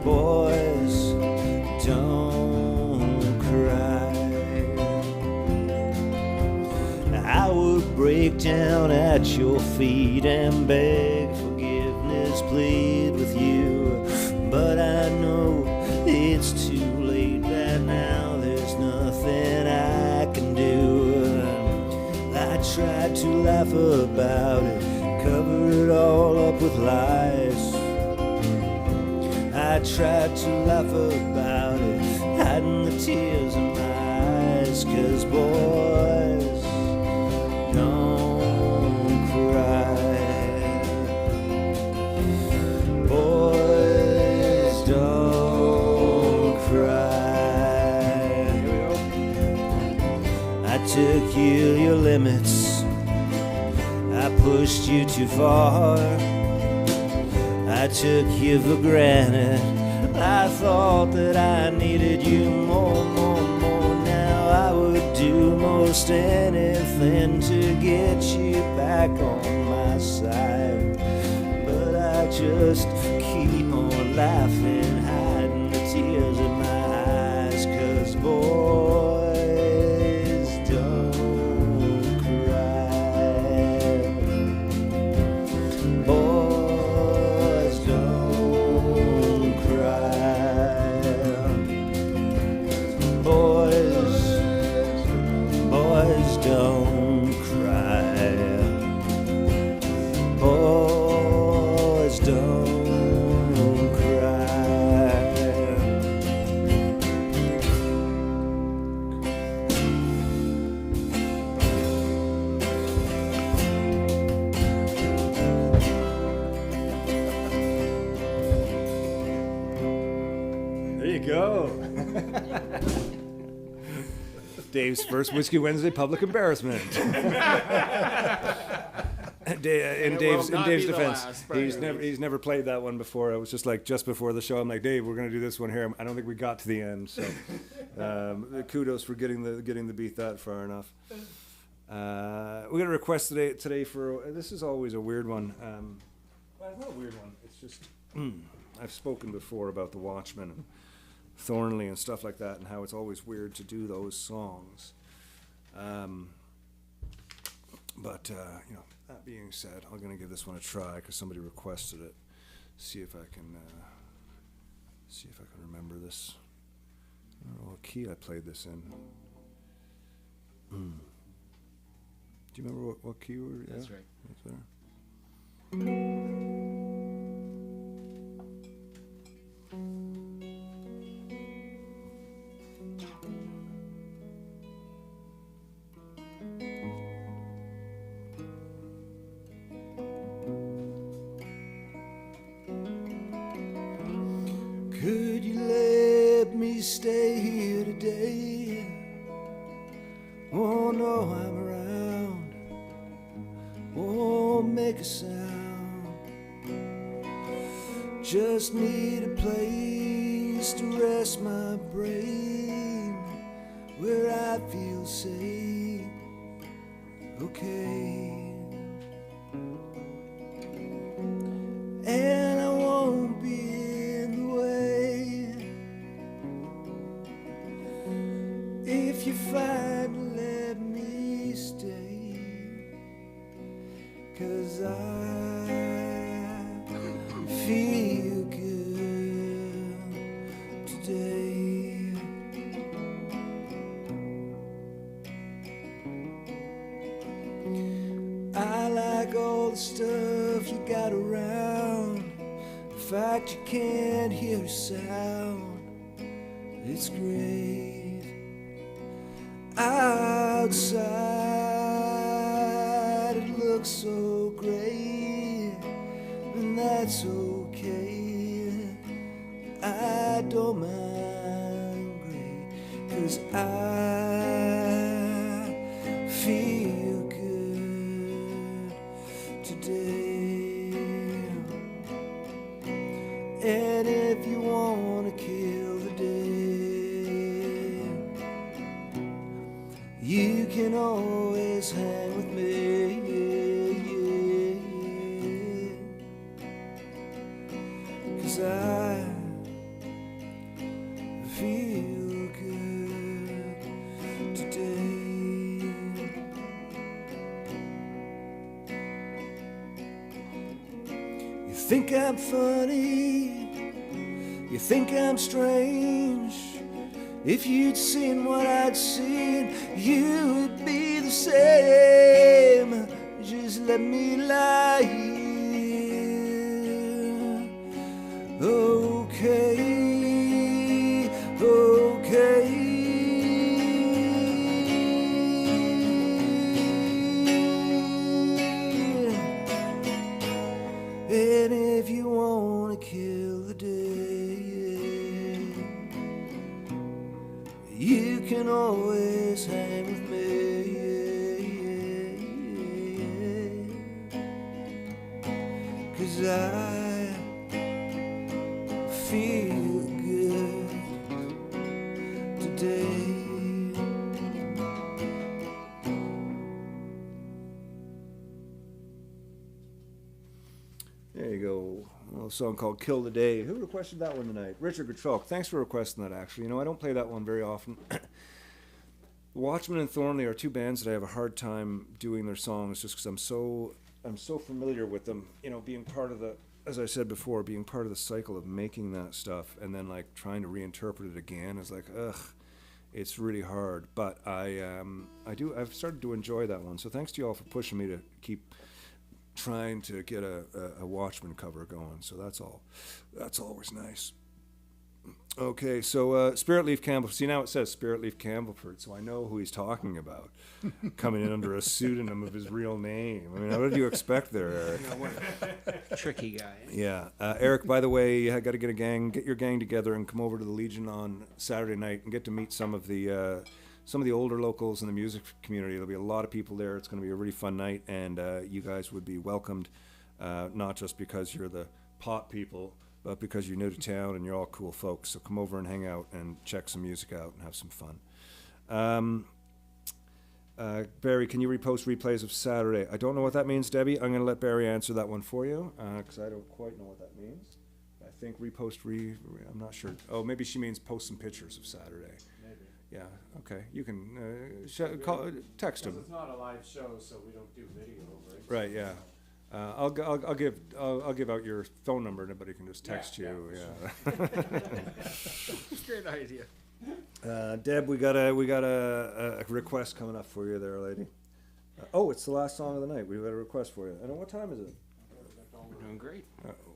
Speaker 5: Boys don't cry. I would break down at your feet and beg forgiveness, plead with you, but I know it's too late that now there's nothing I can do. I tried to laugh about it, cover it all up with lies. I tried to laugh about it, hiding the tears in my eyes, 'cause boys don't cry. Boys don't cry. I took you your limits, I pushed you too far, I took you for granted, I thought that I needed you more. Now I would do most anything to get you back on my side, but I just keep on laughing, hiding the tears in my eyes, 'cause boys don't cry. Boys don't cry. Boys don't cry. Boys don't cry.
Speaker 1: There you go. Dave's first Whiskey Wednesday public embarrassment. In Dave's
Speaker 2: not be the
Speaker 1: defense,
Speaker 2: last, by
Speaker 1: he's
Speaker 2: any
Speaker 1: never played that one before. I was just like, just before the show, I'm like, Dave, we're going to do this one here. I don't think we got to the end, so kudos for getting the beat that far enough. We got a request today for this is always a weird one. Well, it's not a weird one. It's just I've spoken before about The Watchmen and Thornley and stuff like that, and how it's always weird to do those songs. But you know, that being said, I'm gonna give this one a try because somebody requested it. See if I can remember this. I don't know what key I played this in. Do you remember what key we were?
Speaker 4: That's
Speaker 1: yeah?
Speaker 4: right.
Speaker 1: That's there.
Speaker 5: Could you let me stay here today? Oh no, I'm around. Won't make a sound. Just need a place to rest my brain, where I feel safe. Okay. And I won't be in the way if you finally let me stay, 'cause I feel good today. I like all the stuff you got around. The fact you can't hear a sound, it's great. Outside it looks so great, and that's okay. I don't mind great, 'cause I feel good today. And if you wanna kill the day, can always hang with me. 'Cause I feel good today. You think I'm funny, you think I'm strange. If you'd seen what I'd seen, you would be the same. Just let me lie here. Okay, okay. And if you wanna kill the day, you can always hang with me. 'Cause I feel good today. There you go. A little song called Kill the Day. Who requested that one tonight? Richard Gutchalk. Thanks for requesting that, actually. You know, I don't play that one very often. Watchmen and Thornley are two bands that I have a hard time doing their songs just because I'm so familiar with them. You know, being part of the, as I said before, being part of the cycle of making that stuff and then like trying to reinterpret it again is like, ugh, it's really hard. But I've started to enjoy that one. So thanks to you all for pushing me to keep trying to get a Watchmen cover going. So that's always nice. Okay, so Spirit Leaf Campbell. See, now it says Spirit Leaf Campbellford, so I know who he's talking about. Coming in under a pseudonym of his real name. I mean, what did you expect there, Eric?
Speaker 2: Tricky guy.
Speaker 5: Yeah, Eric. By the way, you got to get your gang together, and come over to the Legion on Saturday night and get to meet some of the older locals in the music community. There'll be a lot of people there. It's going to be a really fun night, and you guys would be welcomed, not just because you're the pop people, but because you're new to town and you're all cool folks. So come over and hang out and check some music out and have some fun. Barry, can you repost replays of Saturday? I don't know what that means, Debbie. I'm going to let Barry answer that one for you, because I don't quite know what that means. I think I'm not sure. Oh, maybe she means post some pictures of Saturday.
Speaker 4: Maybe.
Speaker 5: Yeah, okay. You can text him.
Speaker 4: It's not a live show, so we don't do video over it.
Speaker 5: Right, yeah. I'll give out your phone number and everybody can just text you. Yeah.
Speaker 2: Great idea.
Speaker 5: Deb, we got a request coming up for you there, lady. It's the last song of the night. We've got a request for you. And what time is it?
Speaker 2: We're doing great.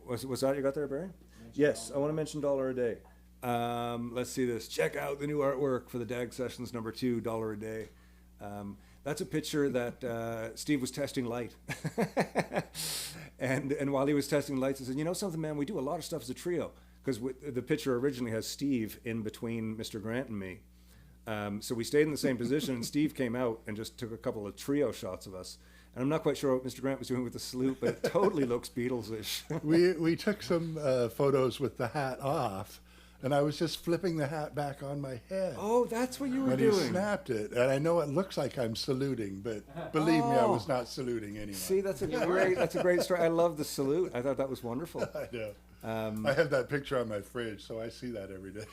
Speaker 5: Was that you got there, Barry? Yes, I want to mention $1 a day. Let's see this. Check out the new artwork for the DAG Sessions number 2, $1 a day. That's a picture that Steve was testing light. and while he was testing lights, he said, you know something, man, we do a lot of stuff as a trio. Because the picture originally has Steve in between Mr. Grant and me. So we stayed in the same position, and Steve came out and just took a couple of trio shots of us. And I'm not quite sure what Mr. Grant was doing with the salute, but it totally looks Beatles-ish.
Speaker 3: We took some photos with the hat off, and I was just flipping the hat back on my head.
Speaker 5: Oh, that's what you were
Speaker 3: when
Speaker 5: doing.
Speaker 3: he snapped it, and I know it looks like I'm saluting, but believe me, I was not saluting anyway.
Speaker 5: See, that's a great story. I love the salute. I thought that was wonderful.
Speaker 3: I know. I have that picture on my fridge, so I see that every day.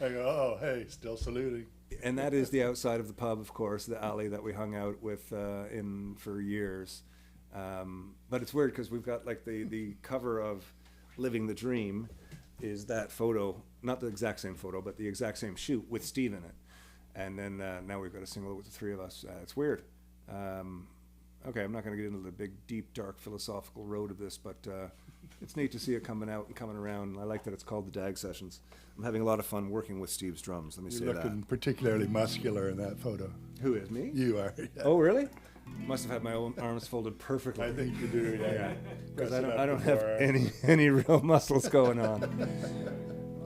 Speaker 3: I go, oh, hey, still saluting.
Speaker 5: And that is the outside of the pub, of course, the alley that we hung out with in for years. But it's weird because we've got like the cover of Living the Dream is that photo, not the exact same photo, but the exact same shoot with Steve in it. And then now we've got a single with the three of us. It's weird. Okay, I'm not going to get into the big, deep, dark philosophical road of this, but it's neat to see it coming out and coming around. I like that it's called the DAG Sessions. I'm having a lot of fun working with Steve's drums, let me say
Speaker 3: You're
Speaker 5: that.
Speaker 3: looking particularly muscular in that photo.
Speaker 5: Who is, me?
Speaker 3: You are. Yeah.
Speaker 5: Oh, really? Must have had my own arms folded perfectly.
Speaker 3: I think you do, yeah.
Speaker 5: Because
Speaker 3: Press it
Speaker 5: I
Speaker 3: up
Speaker 5: don't
Speaker 3: before.
Speaker 5: have any real muscles going on.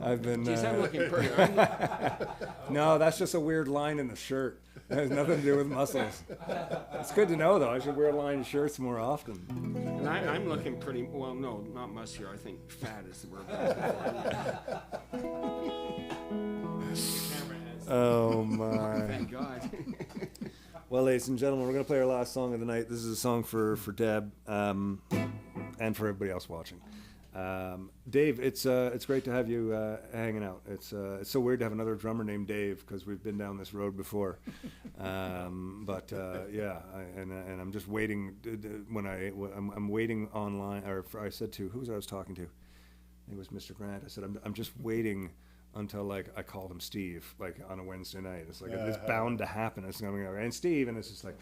Speaker 5: I've been.
Speaker 2: Geez, I'm looking pretty.
Speaker 5: No, that's just a weird line in the shirt. It has nothing to do with muscles. It's good to know, though. I should wear lined shirts more often.
Speaker 2: And I'm looking pretty, well, no, not muscular. I think fat is the word.
Speaker 5: Oh, my.
Speaker 2: Thank God.
Speaker 1: Well, ladies and gentlemen, we're going to play our last song of the night. This is a song for Deb and for everybody else watching. Dave, it's great to have you hanging out. It's so weird to have another drummer named Dave because we've been down this road before. Yeah, I'm just waiting I'm waiting online. Or I said to who was I was talking to? I think it was Mr. Grant. I said I'm just waiting until like I call him Steve like on a Wednesday night. It's like it's bound to happen. It's going to and Steve, and it's just like.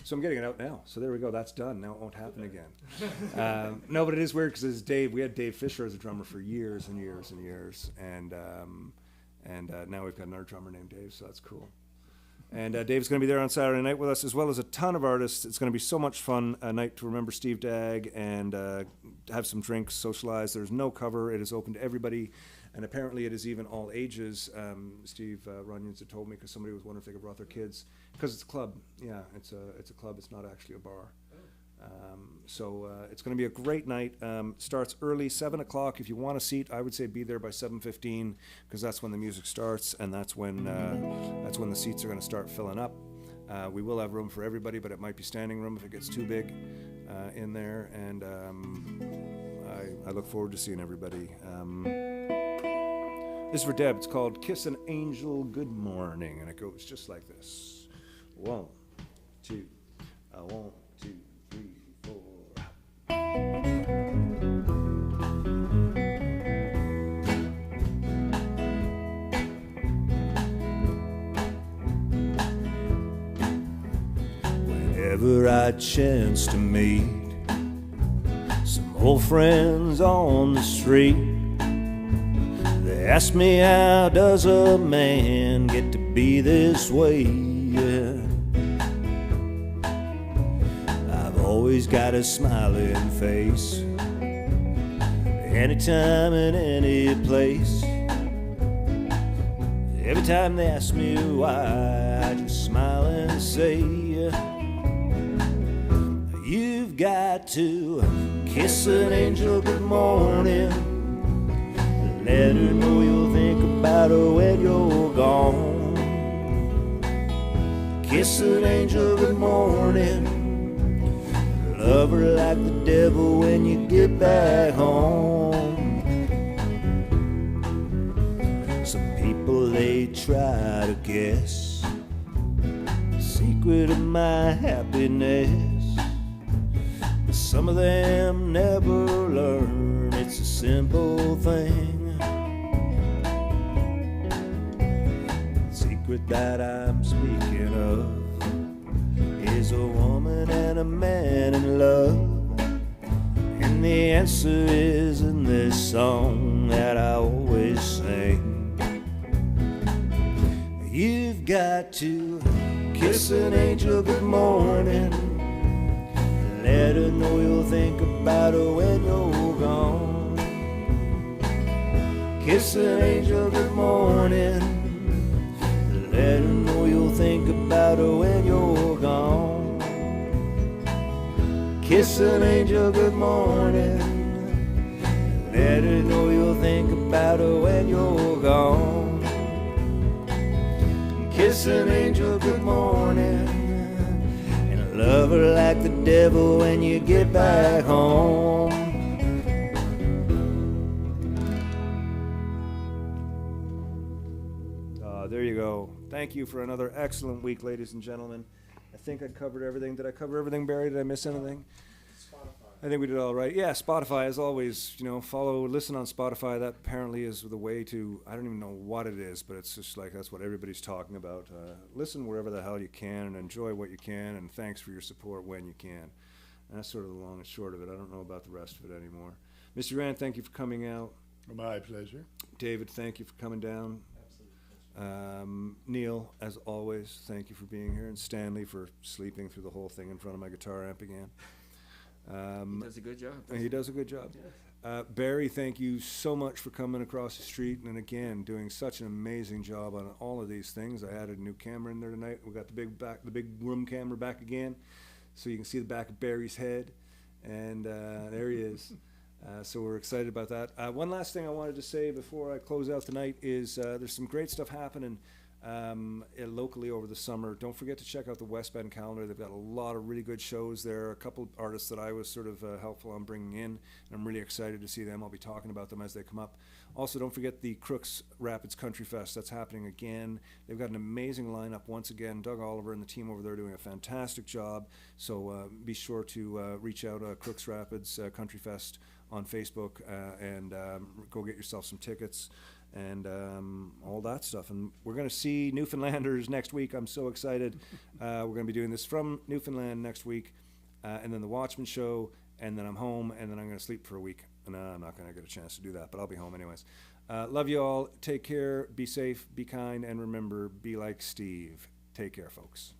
Speaker 1: So I'm getting it out now. So there we go. That's done. Now it won't happen again. No, but it is weird because Dave. We had Dave Fisher as a drummer for years and years and years, and now we've got another drummer named Dave. So that's cool. And Dave's going to be there on Saturday night with us, as well as a ton of artists. It's going to be so much fun. A night to remember Steve Dagg and have some drinks, socialize. There's no cover. It is open to everybody. And apparently it is even all ages. Steve Runyons had told me because somebody was wondering if they could brought their kids. Because it's a club. Yeah, it's a club. It's not actually a bar. So it's going to be a great night. Starts early, 7 o'clock. If you want a seat, I would say be there by 7:15 because that's when the music starts and that's when the seats are going to start filling up. We will have room for everybody, but it might be standing room if it gets too big in there. And I look forward to seeing everybody. This is for Deb. It's called Kiss an Angel Good Morning, and it goes just like this. 1, 2, 1, 2, 3, 4. Whenever I chance to meet some old friends on the street, they ask me, how does a man get to be this way? Yeah. I've always got a smiling face, anytime and any place. Every time they ask me why, I just smile and say, you've got to kiss an angel good morning. Let her know you'll think about her when you're gone. Kiss an angel good morning. Love her like the devil when you get back home. Some people, they try to guess the secret of my happiness, but some of them never learn it's a simple thing. That I'm speaking of is a woman and a man in love, and the answer is in this song that I always sing. You've got to kiss an angel good morning. Let her know you'll think about her when you're gone. Kiss an angel good morning. Let her know you'll think about her when you're gone. Kiss an angel good morning. Let her know you'll think about her when you're gone. Kiss an angel good morning. And love her like the devil when you get back home. There you go. Thank you for another excellent week, ladies and gentlemen. I think I covered everything. Did I cover everything, Barry? Did I miss anything?
Speaker 4: Spotify.
Speaker 1: I think we did all right. Yeah, Spotify, as always, listen on Spotify. That apparently is the way to, I don't even know what it is, but it's just like that's what everybody's talking about. Listen wherever the hell you can and enjoy what you can, and thanks for your support when you can. And that's sort of the long and short of it. I don't know about the rest of it anymore. Mr. Rand, thank you for coming out.
Speaker 3: My pleasure.
Speaker 1: David, thank you for coming down. Neil, as always, thank you for being here, and Stanley for sleeping through the whole thing in front of my guitar amp again.
Speaker 6: He does a good job.
Speaker 1: He does a good job. Barry, thank you so much for coming across the street and again doing such an amazing job on all of these things. I added a new camera in there tonight. We got the big room camera back again, so you can see the back of Barry's head, and there he is. So we're excited about that. One last thing I wanted to say before I close out tonight is there's some great stuff happening locally over the summer. Don't forget to check out the West Bend calendar. They've got a lot of really good shows there. A couple artists that I was sort of helpful on bringing in, and I'm really excited to see them. I'll be talking about them as they come up. Also, don't forget the Crooks Rapids Country Fest. That's happening again. They've got an amazing lineup once again. Doug Oliver and the team over there are doing a fantastic job. So be sure to reach out Crooks Rapids Country Fest on Facebook and go get yourself some tickets and all that stuff. And we're going to see Newfoundlanders next week. I'm so excited. We're going to be doing this from Newfoundland next week, and then the Watchman show, and then I'm home, and then I'm going to sleep for a week. No, I'm not going to get a chance to do that, but I'll be home anyways. Love you all. Take care. Be safe. Be kind. And remember, be like Steve. Take care, folks.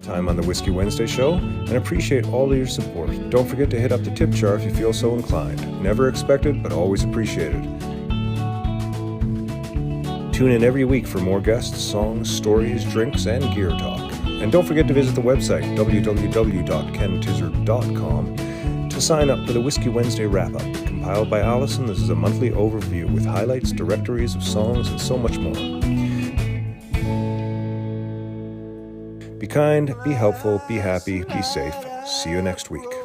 Speaker 1: Time on the Whiskey Wednesday show, and appreciate all of your support. Don't forget to hit up the tip jar if you feel so inclined. Never expected, but always appreciated. Tune in every week for more guests, songs, stories, drinks, and gear talk. And don't forget to visit the website, www.kentizzard.com, to sign up for the Whiskey Wednesday wrap-up. Compiled by Allison, this is a monthly overview with highlights, directories of songs, and so much more. Be kind, be helpful, be happy, be safe. See you next week.